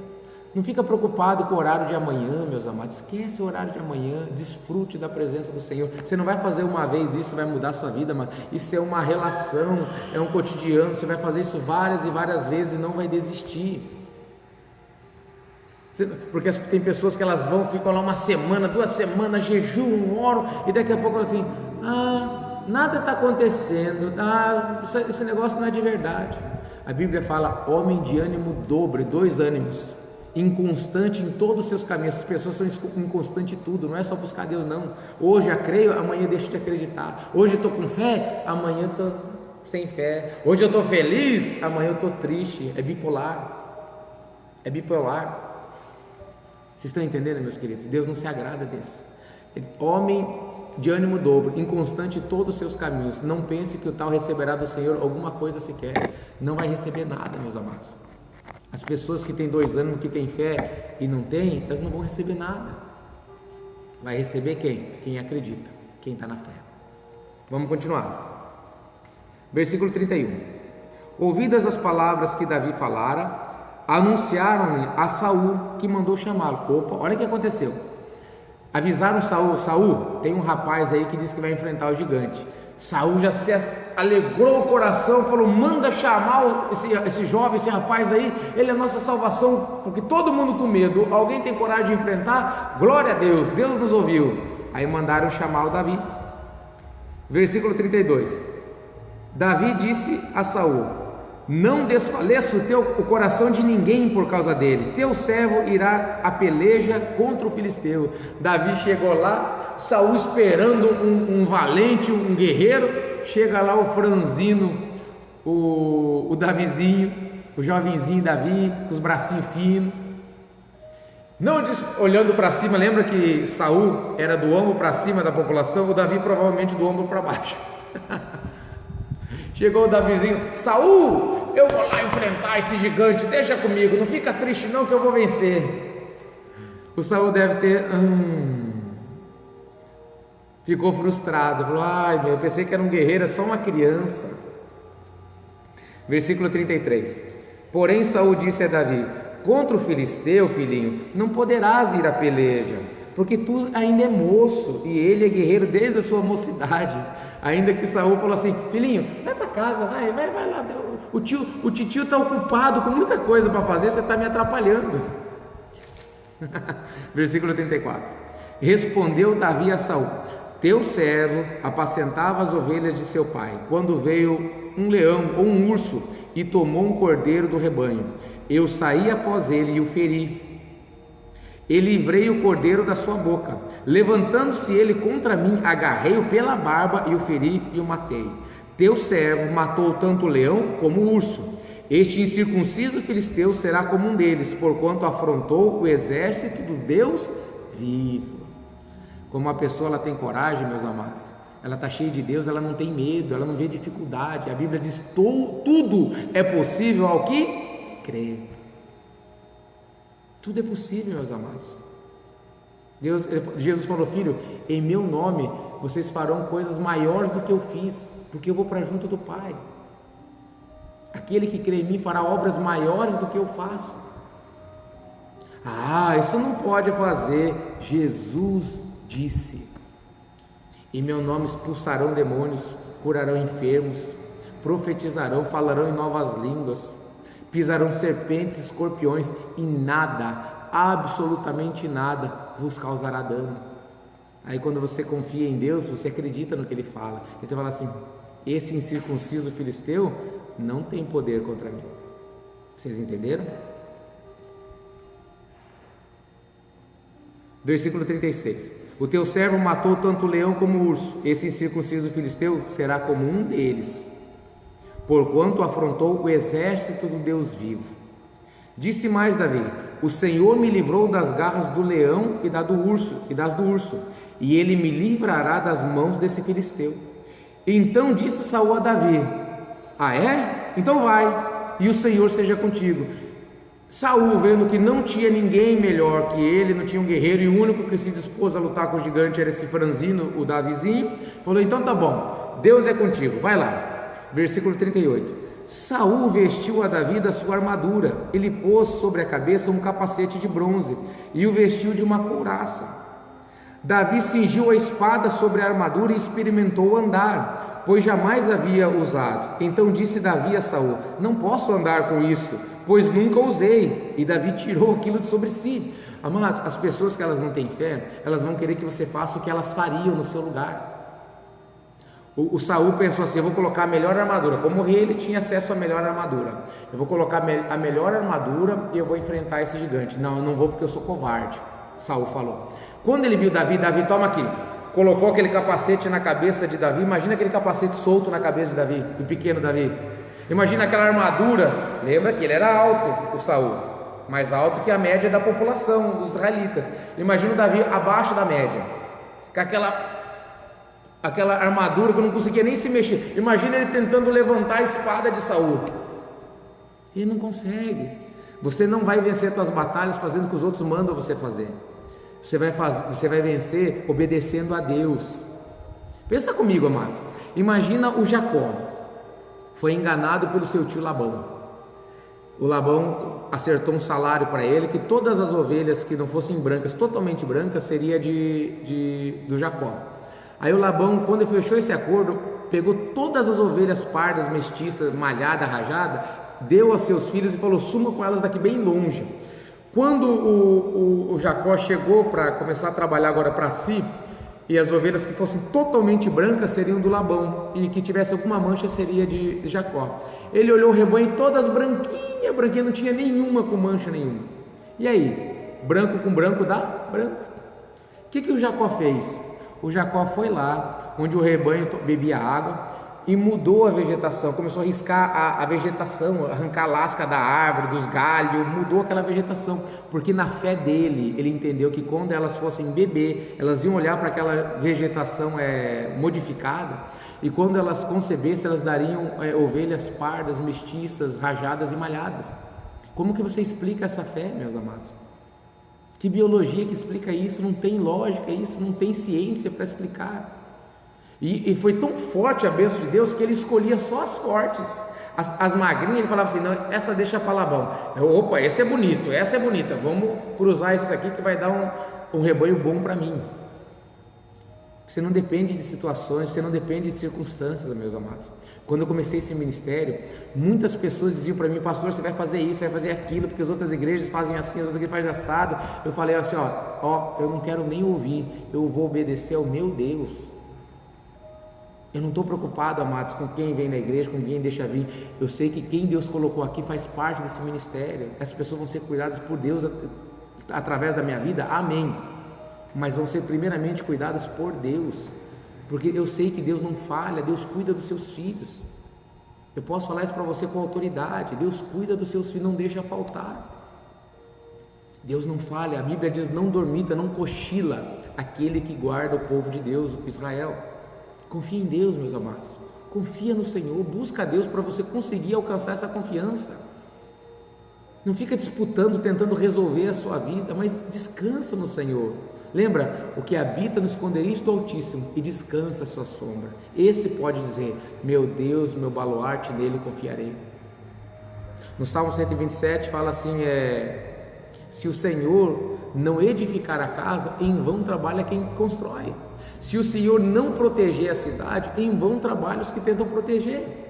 Não fica preocupado com o horário de amanhã, meus amados. Esquece o horário de amanhã. Desfrute da presença do Senhor. Você não vai fazer uma vez isso, vai mudar a sua vida, mas isso é uma relação, é um cotidiano. Você vai fazer isso várias e várias vezes e não vai desistir. Porque tem pessoas que elas ficam lá uma semana, 2 semanas, jejum, oram, e daqui a pouco assim: nada está acontecendo, esse negócio não é de verdade. A Bíblia fala: homem de ânimo dobre, 2 ânimos, inconstante em todos os seus caminhos. As pessoas são inconstantes em tudo, não é só buscar Deus não. Hoje eu creio, amanhã deixo de acreditar. Hoje eu estou com fé, amanhã eu estou sem fé. Hoje eu estou feliz, amanhã eu estou triste. É bipolar. Vocês estão entendendo, meus queridos? Deus não se agrada desse. Homem de ânimo dobro, inconstante em todos os seus caminhos. Não pense que o tal receberá do Senhor alguma coisa sequer. Não vai receber nada, meus amados. As pessoas que têm 2 ânimos, que têm fé e não têm, elas não vão receber nada. Vai receber quem? Quem acredita, quem está na fé. Vamos continuar. Versículo 31. Ouvidas as palavras que Davi falara, anunciaram-lhe a Saul, que mandou chamá-lo. Opa, olha o que aconteceu. Avisaram Saul, tem um rapaz aí que diz que vai enfrentar o gigante. Saul já se alegrou o coração, falou: manda chamar esse jovem, esse rapaz aí, ele é a nossa salvação, porque todo mundo com medo. Alguém tem coragem de enfrentar? Glória a Deus, Deus nos ouviu. Aí mandaram chamar o Davi. Versículo 32. Davi disse a Saul: não desfaleça o coração de ninguém por causa dele, teu servo irá a peleja contra o filisteu. Davi chegou lá, Saul esperando um valente, um guerreiro. Chega lá o franzino, o Davizinho, o jovenzinho Davi, com os bracinhos finos, não olhando para cima. Lembra que Saul era do ombro para cima da população, o Davi provavelmente do ombro para baixo. Chegou o Davizinho: Saul, eu vou lá enfrentar esse gigante, deixa comigo, não fica triste não que eu vou vencer. O Saul deve ter ficou frustrado, falou: eu pensei que era um guerreiro, é só uma criança. Versículo 33. Porém Saul disse a Davi: contra o filisteu, filhinho, não poderás ir à peleja, porque tu ainda é moço e ele é guerreiro desde a sua mocidade. Ainda que Saul falou assim: filhinho, vai para casa, vai lá, o titio está ocupado com muita coisa para fazer, você está me atrapalhando. Versículo 34. Respondeu Davi a Saul: teu servo apacentava as ovelhas de seu pai, quando veio um leão ou um urso e tomou um cordeiro do rebanho. Eu saí após ele e o feri, e livrei o cordeiro da sua boca. Levantando-se ele contra mim, agarrei-o pela barba e o feri e o matei. Teu servo matou tanto o leão como o urso. Este incircunciso filisteu será como um deles, porquanto afrontou o exército do Deus vivo. Como a pessoa ela tem coragem, meus amados, ela está cheia de Deus, ela não tem medo, ela não vê dificuldade. A Bíblia diz: tudo é possível ao que crê. Tudo é possível, meus amados. Jesus falou: filho, em meu nome vocês farão coisas maiores do que eu fiz, porque eu vou para junto do Pai. Aquele que crê em mim fará obras maiores do que eu faço. Isso não pode fazer. Jesus disse: em meu nome expulsarão demônios, curarão enfermos, profetizarão, falarão em novas línguas, pisarão serpentes, escorpiões, e nada, absolutamente nada, vos causará dano. Aí quando você confia em Deus, você acredita no que Ele fala, e você fala assim: esse incircunciso filisteu não tem poder contra mim. Vocês entenderam? Versículo 36. O teu servo matou tanto o leão como o urso. Esse incircunciso filisteu será como um deles, porquanto afrontou o exército do Deus vivo. Disse mais Davi: o Senhor me livrou das garras do leão e das do urso, e ele me livrará das mãos desse filisteu. Então disse Saul a Davi: é? Então vai, e o Senhor seja contigo. Saul, vendo que não tinha ninguém melhor que ele, não tinha um guerreiro, e o único que se dispôs a lutar com o gigante era esse franzino, o Davizinho, falou: então tá bom, Deus é contigo, vai lá. Versículo 38. Saul vestiu a Davi da sua armadura, ele pôs sobre a cabeça um capacete de bronze e o vestiu de uma couraça. Davi cingiu a espada sobre a armadura e experimentou andar, pois jamais havia usado. Então disse Davi a Saul: não posso andar com isso, pois nunca usei. E Davi tirou aquilo de sobre si. Amados, as pessoas que elas não têm fé, elas vão querer que você faça o que elas fariam no seu lugar. O Saul pensou assim: eu vou colocar a melhor armadura. Como rei, ele tinha acesso à melhor armadura. Eu vou colocar a melhor armadura e eu vou enfrentar esse gigante. Não, eu não vou, porque eu sou covarde, Saul falou. Quando ele viu Davi, toma aqui, colocou aquele capacete na cabeça de Davi. Imagina aquele capacete solto na cabeça de Davi, do pequeno Davi. Imagina aquela armadura. Lembra que ele era alto, o Saul, mais alto que a média da população dos israelitas. Imagina o Davi abaixo da média, com aquela armadura que não conseguia nem se mexer. Imagina ele tentando levantar a espada de Saul. Ele não consegue. Você não vai vencer suas batalhas fazendo o que os outros mandam você fazer. Você vai vencer obedecendo a Deus. Pensa comigo, amados. Imagina o Jacó foi enganado pelo seu tio Labão. O Labão acertou um salário para ele, que todas as ovelhas que não fossem brancas, totalmente brancas, seria do Jacó. Aí o Labão, quando ele fechou esse acordo, pegou todas as ovelhas pardas, mestiças, malhada, rajada, deu aos seus filhos e falou: suma com elas daqui bem longe. Quando o Jacó chegou para começar a trabalhar agora para si, e as ovelhas que fossem totalmente brancas seriam do Labão, e que tivesse alguma mancha seria de Jacó. Ele olhou o rebanho, todas branquinhas, não tinha nenhuma com mancha nenhuma. E aí, branco com branco dá branco. O que o Jacó fez? O Jacó foi lá onde o rebanho bebia água e mudou a vegetação, começou a riscar a vegetação, arrancar a lasca da árvore, dos galhos, mudou aquela vegetação, porque na fé dele, ele entendeu que quando elas fossem beber, elas iam olhar para aquela vegetação modificada, e quando elas concebessem, elas dariam ovelhas pardas, mestiças, rajadas e malhadas. Como que você explica essa fé, meus amados? Que biologia que explica isso? Não tem lógica isso, não tem ciência para explicar. E foi tão forte a bênção de Deus que ele escolhia só as fortes. As magrinhas, ele falava assim, não, essa deixa para Labão. Opa, esse é bonito, essa é bonita, vamos cruzar isso aqui que vai dar um rebanho bom para mim. Você não depende de situações, você não depende de circunstâncias, meus amados. Quando eu comecei esse ministério, muitas pessoas diziam para mim, pastor, você vai fazer isso, vai fazer aquilo, porque as outras igrejas fazem assim, as outras igrejas fazem assado. Eu falei assim, eu não quero nem ouvir, eu vou obedecer ao meu Deus. Eu não estou preocupado, amados, com quem vem na igreja, com quem deixa vir. Eu sei que quem Deus colocou aqui faz parte desse ministério. Essas pessoas vão ser cuidadas por Deus através da minha vida, amém. Mas vão ser primeiramente cuidadas por Deus, porque eu sei que Deus não falha, Deus cuida dos seus filhos. Eu posso falar isso para você com autoridade, Deus cuida dos seus filhos, não deixa faltar. Deus não falha, a Bíblia diz, não dormita, não cochila aquele que guarda o povo de Deus, o Israel. Confia em Deus, meus amados, confia no Senhor, busca a Deus para você conseguir alcançar essa confiança. Não fica disputando, tentando resolver a sua vida, mas descansa no Senhor. Lembra, o que habita no esconderijo do Altíssimo e descansa a sua sombra. Esse pode dizer, meu Deus, meu baluarte, nele confiarei. No Salmo 127 fala assim, se o Senhor não edificar a casa, em vão trabalha quem constrói. Se o Senhor não proteger a cidade, em vão trabalham os que tentam proteger.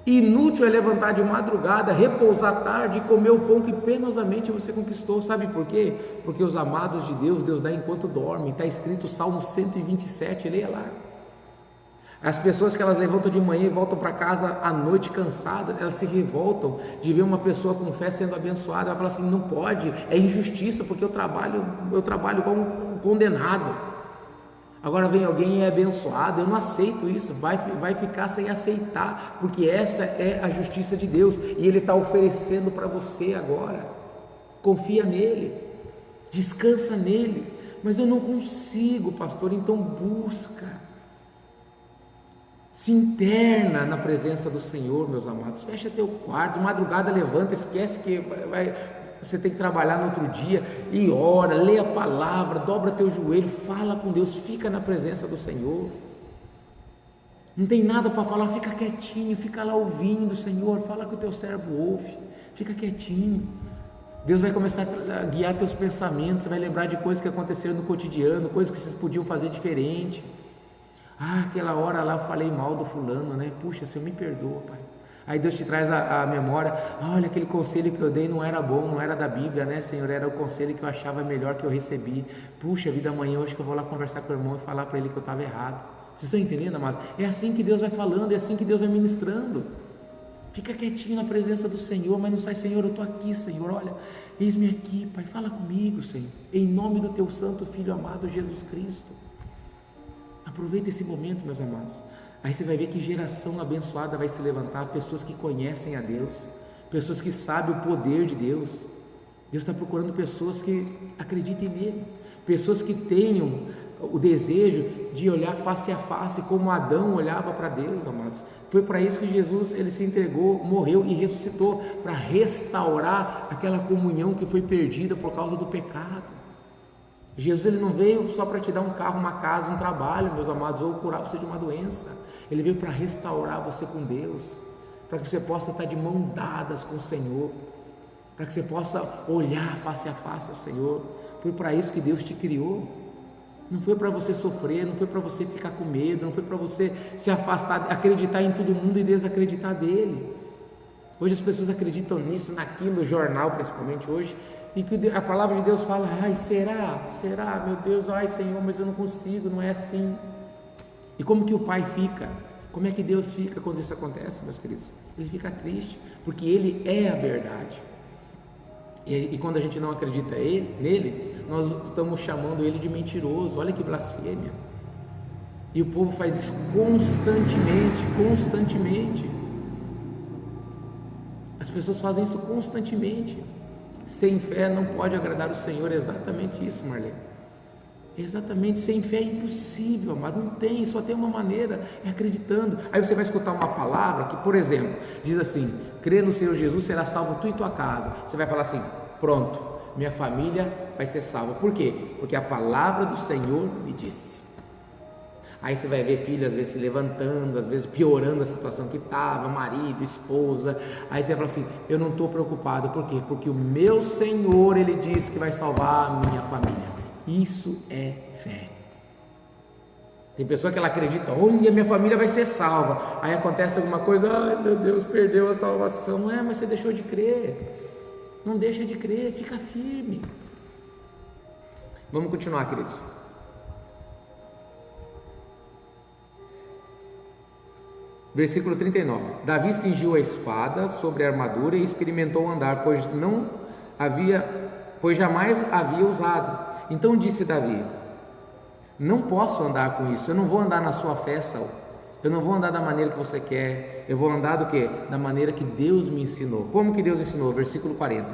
Inútil é levantar de madrugada, repousar tarde e comer o pão que penosamente você conquistou. Sabe por quê? Porque os amados de Deus, Deus dá enquanto dormem. Está escrito Salmo 127, leia lá. As pessoas que elas levantam de manhã e voltam para casa à noite cansadas, elas se revoltam de ver uma pessoa com fé sendo abençoada. Ela fala assim, não pode, é injustiça, porque eu trabalho com um condenado. Agora vem alguém e é abençoado, eu não aceito isso, vai ficar sem aceitar, porque essa é a justiça de Deus, e Ele está oferecendo para você agora. Confia nele, descansa nele. Mas eu não consigo, pastor, então busca, se interna na presença do Senhor, meus amados, fecha teu quarto, de madrugada levanta, esquece que você tem que trabalhar no outro dia e ora, lê a palavra, dobra teu joelho, fala com Deus, fica na presença do Senhor. Não tem nada para falar, fica quietinho, fica lá ouvindo o Senhor, fala que o teu servo ouve, fica quietinho. Deus vai começar a guiar teus pensamentos, você vai lembrar de coisas que aconteceram no cotidiano, coisas que vocês podiam fazer diferente. Aquela hora lá eu falei mal do fulano, né? Puxa, Senhor, me perdoa, Pai. Aí Deus te traz a memória, olha, aquele conselho que eu dei não era bom, não era da Bíblia, né, Senhor? Era o conselho que eu achava melhor que eu recebi. Puxa vida, amanhã eu acho que eu vou lá conversar com o irmão e falar para ele que eu estava errado. Vocês estão entendendo, amados? É assim que Deus vai falando, é assim que Deus vai ministrando. Fica quietinho na presença do Senhor, mas não sai, Senhor, eu estou aqui, Senhor, olha, eis-me aqui, Pai, fala comigo, Senhor, em nome do Teu Santo Filho amado, Jesus Cristo. Aproveita esse momento, meus amados. Aí você vai ver que geração abençoada vai se levantar, pessoas que conhecem a Deus, pessoas que sabem o poder de Deus. Deus está procurando pessoas que acreditem nele, pessoas que tenham o desejo de olhar face a face, como Adão olhava para Deus, amados. Foi para isso que Jesus, ele se entregou, morreu e ressuscitou, para restaurar aquela comunhão que foi perdida por causa do pecado. Jesus, ele não veio só para te dar um carro, uma casa, um trabalho, meus amados, ou curar você de uma doença. Ele veio para restaurar você com Deus, para que você possa estar de mãos dadas com o Senhor, para que você possa olhar face a face ao Senhor. Foi para isso que Deus te criou. Não foi para você sofrer, não foi para você ficar com medo, não foi para você se afastar, acreditar em todo mundo e desacreditar dele. Hoje as pessoas acreditam nisso, naquilo, jornal principalmente hoje, e que a palavra de Deus fala, ai, será, meu Deus, ai Senhor, mas eu não consigo, não é assim. E como que o pai fica? Como é que Deus fica quando isso acontece, meus queridos? Ele fica triste, porque Ele é a verdade. E quando a gente não acredita nele, nós estamos chamando Ele de mentiroso. Olha que blasfêmia. E o povo faz isso constantemente. As pessoas fazem isso constantemente. Sem fé não pode agradar o Senhor. É exatamente isso, Marlene. Exatamente, sem fé é impossível, amado, não tem, só tem uma maneira, é acreditando. Aí você vai escutar uma palavra que, por exemplo, diz assim, crê no Senhor Jesus, será salvo tu e tua casa. Você vai falar assim, pronto, minha família vai ser salva. Por quê? Porque a palavra do Senhor me disse. Aí você vai ver filho às vezes se levantando, às vezes piorando a situação que estava, marido, esposa. Aí você vai falar assim: eu não estou preocupado. Por quê? Porque o meu Senhor, Ele disse que vai salvar a minha família. Isso é fé. Tem pessoa que ela acredita: olha, minha família vai ser salva. Aí acontece alguma coisa: ai meu Deus, perdeu a salvação. Mas você deixou de crer. Não deixa de crer, fica firme. Vamos continuar, queridos. Versículo 39. Davi cingiu a espada sobre a armadura e experimentou andar, pois jamais havia usado. Então disse Davi: não posso andar com isso, eu não vou andar na sua fé, Saul. Eu não vou andar da maneira que você quer, eu vou andar do quê? Da maneira que Deus me ensinou. Como que Deus ensinou? Versículo 40.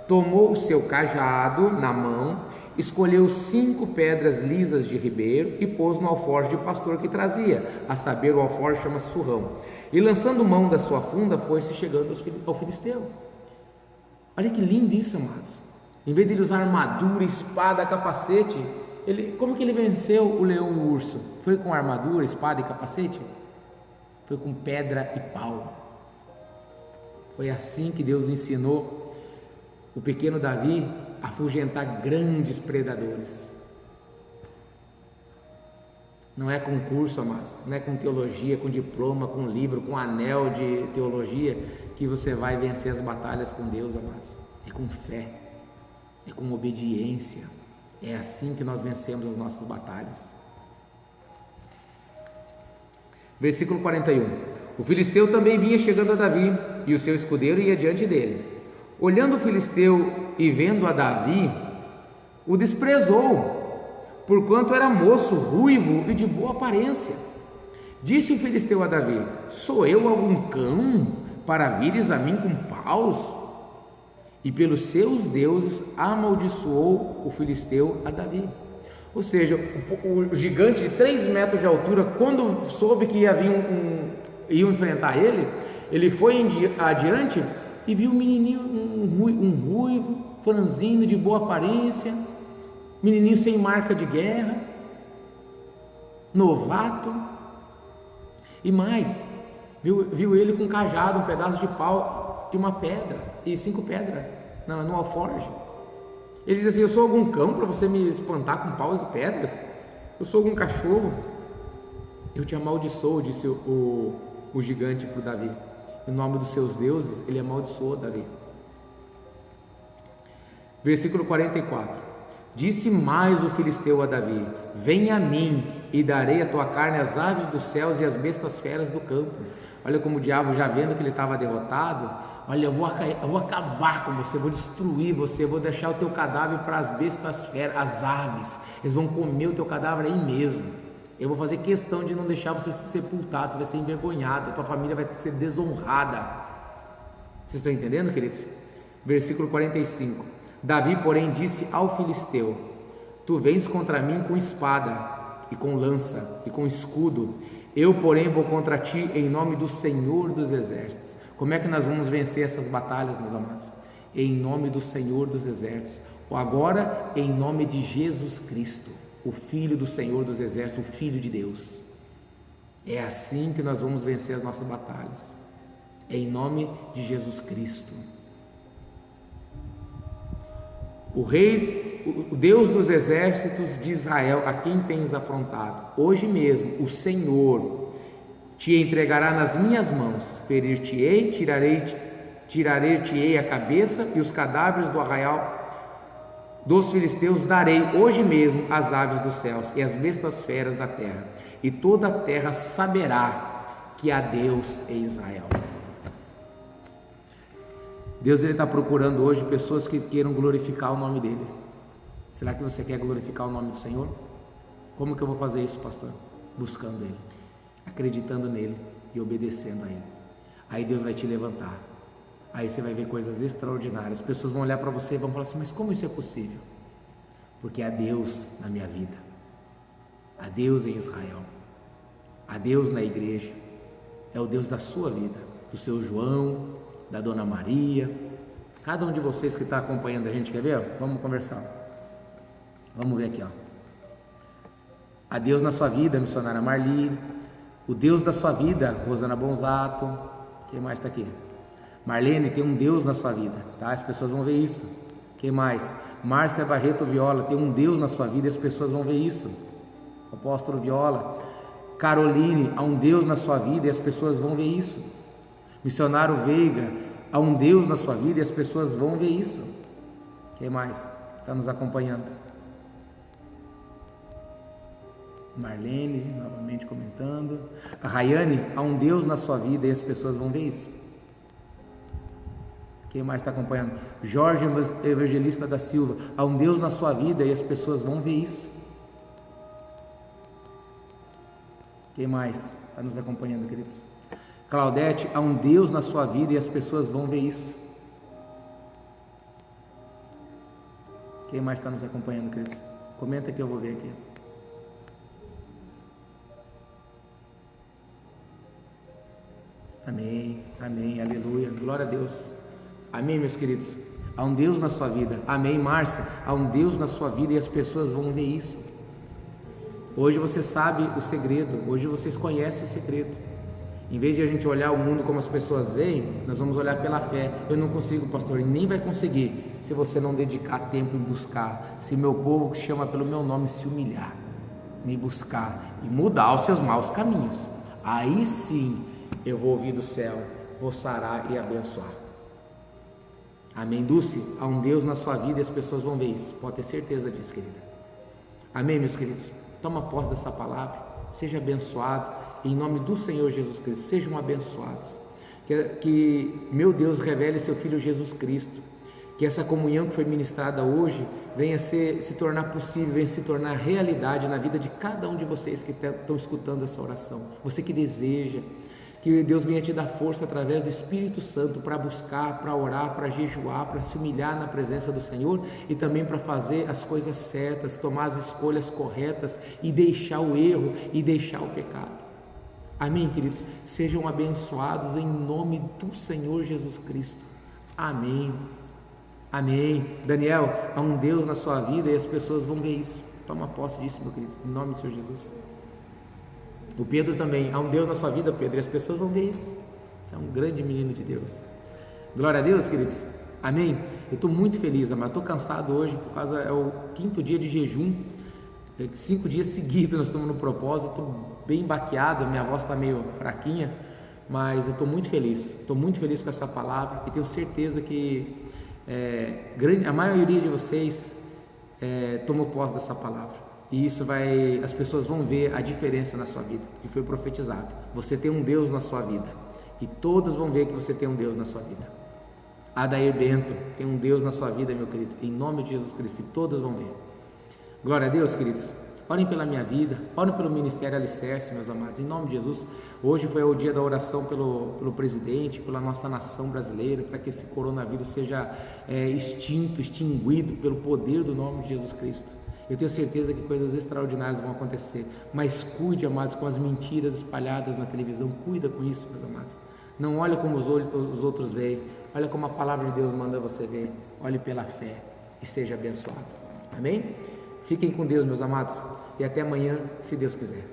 Tomou o seu cajado na mão, escolheu 5 pedras lisas de ribeiro e pôs no alforje de pastor que trazia, a saber, o alforje chama-se surrão. E lançando mão da sua funda, foi-se chegando ao filisteu. Olha que lindo isso, amados. Em vez de ele usar armadura, espada, capacete, como que ele venceu o leão e o urso? Foi com armadura, espada e capacete? Foi com pedra e pau. Foi assim que Deus ensinou o pequeno Davi a afugentar grandes predadores. Não é com curso, amados, não é com teologia, com diploma, com livro, com anel de teologia que você vai vencer as batalhas com Deus, amados. É com fé, é com obediência. É assim que nós vencemos as nossas batalhas. Versículo 41. O filisteu também vinha chegando a Davi, e o seu escudeiro ia diante dele. Olhando o filisteu e vendo a Davi, o desprezou, porquanto era moço, ruivo e de boa aparência. Disse o filisteu a Davi: sou eu algum cão para vires a mim com paus? E pelos seus deuses amaldiçoou o filisteu a Davi. Ou seja, o gigante de 3 metros de altura, quando soube que iam enfrentar ele, ele foi adiante e viu um menininho, um ruivo, franzino, de boa aparência, menininho sem marca de guerra, novato, e mais, viu ele com um cajado, um pedaço de pau de uma pedra, e 5 pedras no alforje. Ele diz assim: eu sou algum cão para você me espantar com paus e pedras? Eu sou algum cachorro? Eu te amaldiçoo, disse o gigante para o Davi. Em nome dos seus deuses, ele amaldiçoou Davi. Versículo 44. Disse mais o filisteu a Davi: venha a mim e darei a tua carne às aves dos céus e às bestas feras do campo. Olha como o diabo, já vendo que ele estava derrotado: olha, eu vou acabar com você, vou destruir você, vou deixar o teu cadáver para as bestas feras, as aves, eles vão comer o teu cadáver aí mesmo. Eu vou fazer questão de não deixar você ser sepultado, você vai ser envergonhado, a tua família vai ser desonrada. Vocês estão entendendo, queridos? Versículo 45. Davi, porém, disse ao filisteu: tu vens contra mim com espada e com lança e com escudo, eu, porém, vou contra ti em nome do Senhor dos Exércitos. Como é que nós vamos vencer essas batalhas, meus amados? Em nome do Senhor dos Exércitos, ou agora em nome de Jesus Cristo, o Filho do Senhor dos Exércitos, o Filho de Deus. É assim que nós vamos vencer as nossas batalhas, em nome de Jesus Cristo. O Rei, o Deus dos exércitos de Israel, a quem tens afrontado, hoje mesmo o Senhor te entregará nas minhas mãos, ferir-te-ei, tirar-te-ei a cabeça, e os cadáveres do arraial dos filisteus darei hoje mesmo às aves dos céus e às bestas feras da terra, e toda a terra saberá que há Deus em Israel. Deus está procurando hoje pessoas que queiram glorificar o nome dele. Será que você quer glorificar o nome do Senhor? Como que eu vou fazer isso, pastor? Buscando ele, acreditando nele e obedecendo a ele. Aí Deus vai te levantar. Aí você vai ver coisas extraordinárias. As pessoas vão olhar para você e vão falar assim: mas como isso é possível? Porque há Deus na minha vida, há Deus em Israel, há Deus na igreja. É o Deus da sua vida, do seu João, da Dona Maria, cada um de vocês que está acompanhando a gente. Quer ver? Vamos conversar. Vamos ver aqui, ó. A Deus na sua vida, missionária Marli. O Deus da sua vida, Rosana Bonzato. Quem mais está aqui? Marlene, tem um Deus na sua vida, tá? As pessoas vão ver isso. Quem mais? Márcia Barreto Viola, tem um Deus na sua vida e as pessoas vão ver isso. Apóstolo Viola. Caroline, há um Deus na sua vida e as pessoas vão ver isso. Missionário Veiga, há um Deus na sua vida e as pessoas vão ver isso. Quem mais está nos acompanhando? Marlene, novamente comentando. A Rayane, há um Deus na sua vida e as pessoas vão ver isso. Quem mais está acompanhando? Jorge Evangelista da Silva, há um Deus na sua vida e as pessoas vão ver isso. Quem mais está nos acompanhando, queridos? Claudete, há um Deus na sua vida e as pessoas vão ver isso. Quem mais está nos acompanhando, queridos? Comenta que eu vou ver aqui. Amém, amém, aleluia, glória a Deus. Amém, meus queridos. Há um Deus na sua vida. Amém, Márcia. Há um Deus na sua vida e as pessoas vão ver isso. Hoje você sabe o segredo. Hoje vocês conhecem o segredo. Em vez de a gente olhar o mundo como as pessoas veem, nós vamos olhar pela fé. Eu não consigo, pastor, e nem vai conseguir se você não dedicar tempo em buscar. Se meu povo que chama pelo meu nome se humilhar, me buscar e mudar os seus maus caminhos, aí sim eu vou ouvir do céu, vou sarar e abençoar. Amém, Dulce? Há um Deus na sua vida e as pessoas vão ver isso. Pode ter certeza disso, querida. Amém, meus queridos? Toma posse dessa palavra. Seja abençoado. Em nome do Senhor Jesus Cristo. Sejam abençoados. Que meu Deus revele seu Filho Jesus Cristo. Que essa comunhão que foi ministrada hoje venha se tornar possível, venha se tornar realidade na vida de cada um de vocês que estão escutando essa oração. Você que deseja. Que Deus venha te dar força através do Espírito Santo para buscar, para orar, para jejuar, para se humilhar na presença do Senhor e também para fazer as coisas certas, tomar as escolhas corretas e deixar o erro e deixar o pecado. Amém, queridos? Sejam abençoados em nome do Senhor Jesus Cristo. Amém. Amém. Daniel, há um Deus na sua vida e as pessoas vão ver isso. Toma posse disso, meu querido, em nome do Senhor Jesus. O Pedro também, há um Deus na sua vida, Pedro, e as pessoas vão ver isso. Você é um grande menino de Deus. Glória a Deus, queridos. Amém. Eu estou muito feliz, mas estou cansado hoje, por causa, é o 5º dia de jejum, 5 dias seguidos nós estamos no propósito, estou bem baqueado, minha voz está meio fraquinha, mas eu estou muito feliz com essa palavra e tenho certeza que a maioria de vocês tomou posse dessa palavra. E isso as pessoas vão ver a diferença na sua vida, que foi profetizado. Você tem um Deus na sua vida, e todos vão ver que você tem um Deus na sua vida. Adair Bento, tem um Deus na sua vida, meu querido, em nome de Jesus Cristo, e todos vão ver. Glória a Deus, queridos. Orem pela minha vida, orem pelo Ministério Alicerce, meus amados, em nome de Jesus. Hoje foi o dia da oração pelo presidente, pela nossa nação brasileira, para que esse coronavírus seja extinguido pelo poder do nome de Jesus Cristo. Eu tenho certeza que coisas extraordinárias vão acontecer, mas cuide, amados, com as mentiras espalhadas na televisão, cuida com isso, meus amados. Não olhe como os outros veem, olha como a palavra de Deus manda você ver, olhe pela fé e seja abençoado. Amém? Fiquem com Deus, meus amados, e até amanhã, se Deus quiser.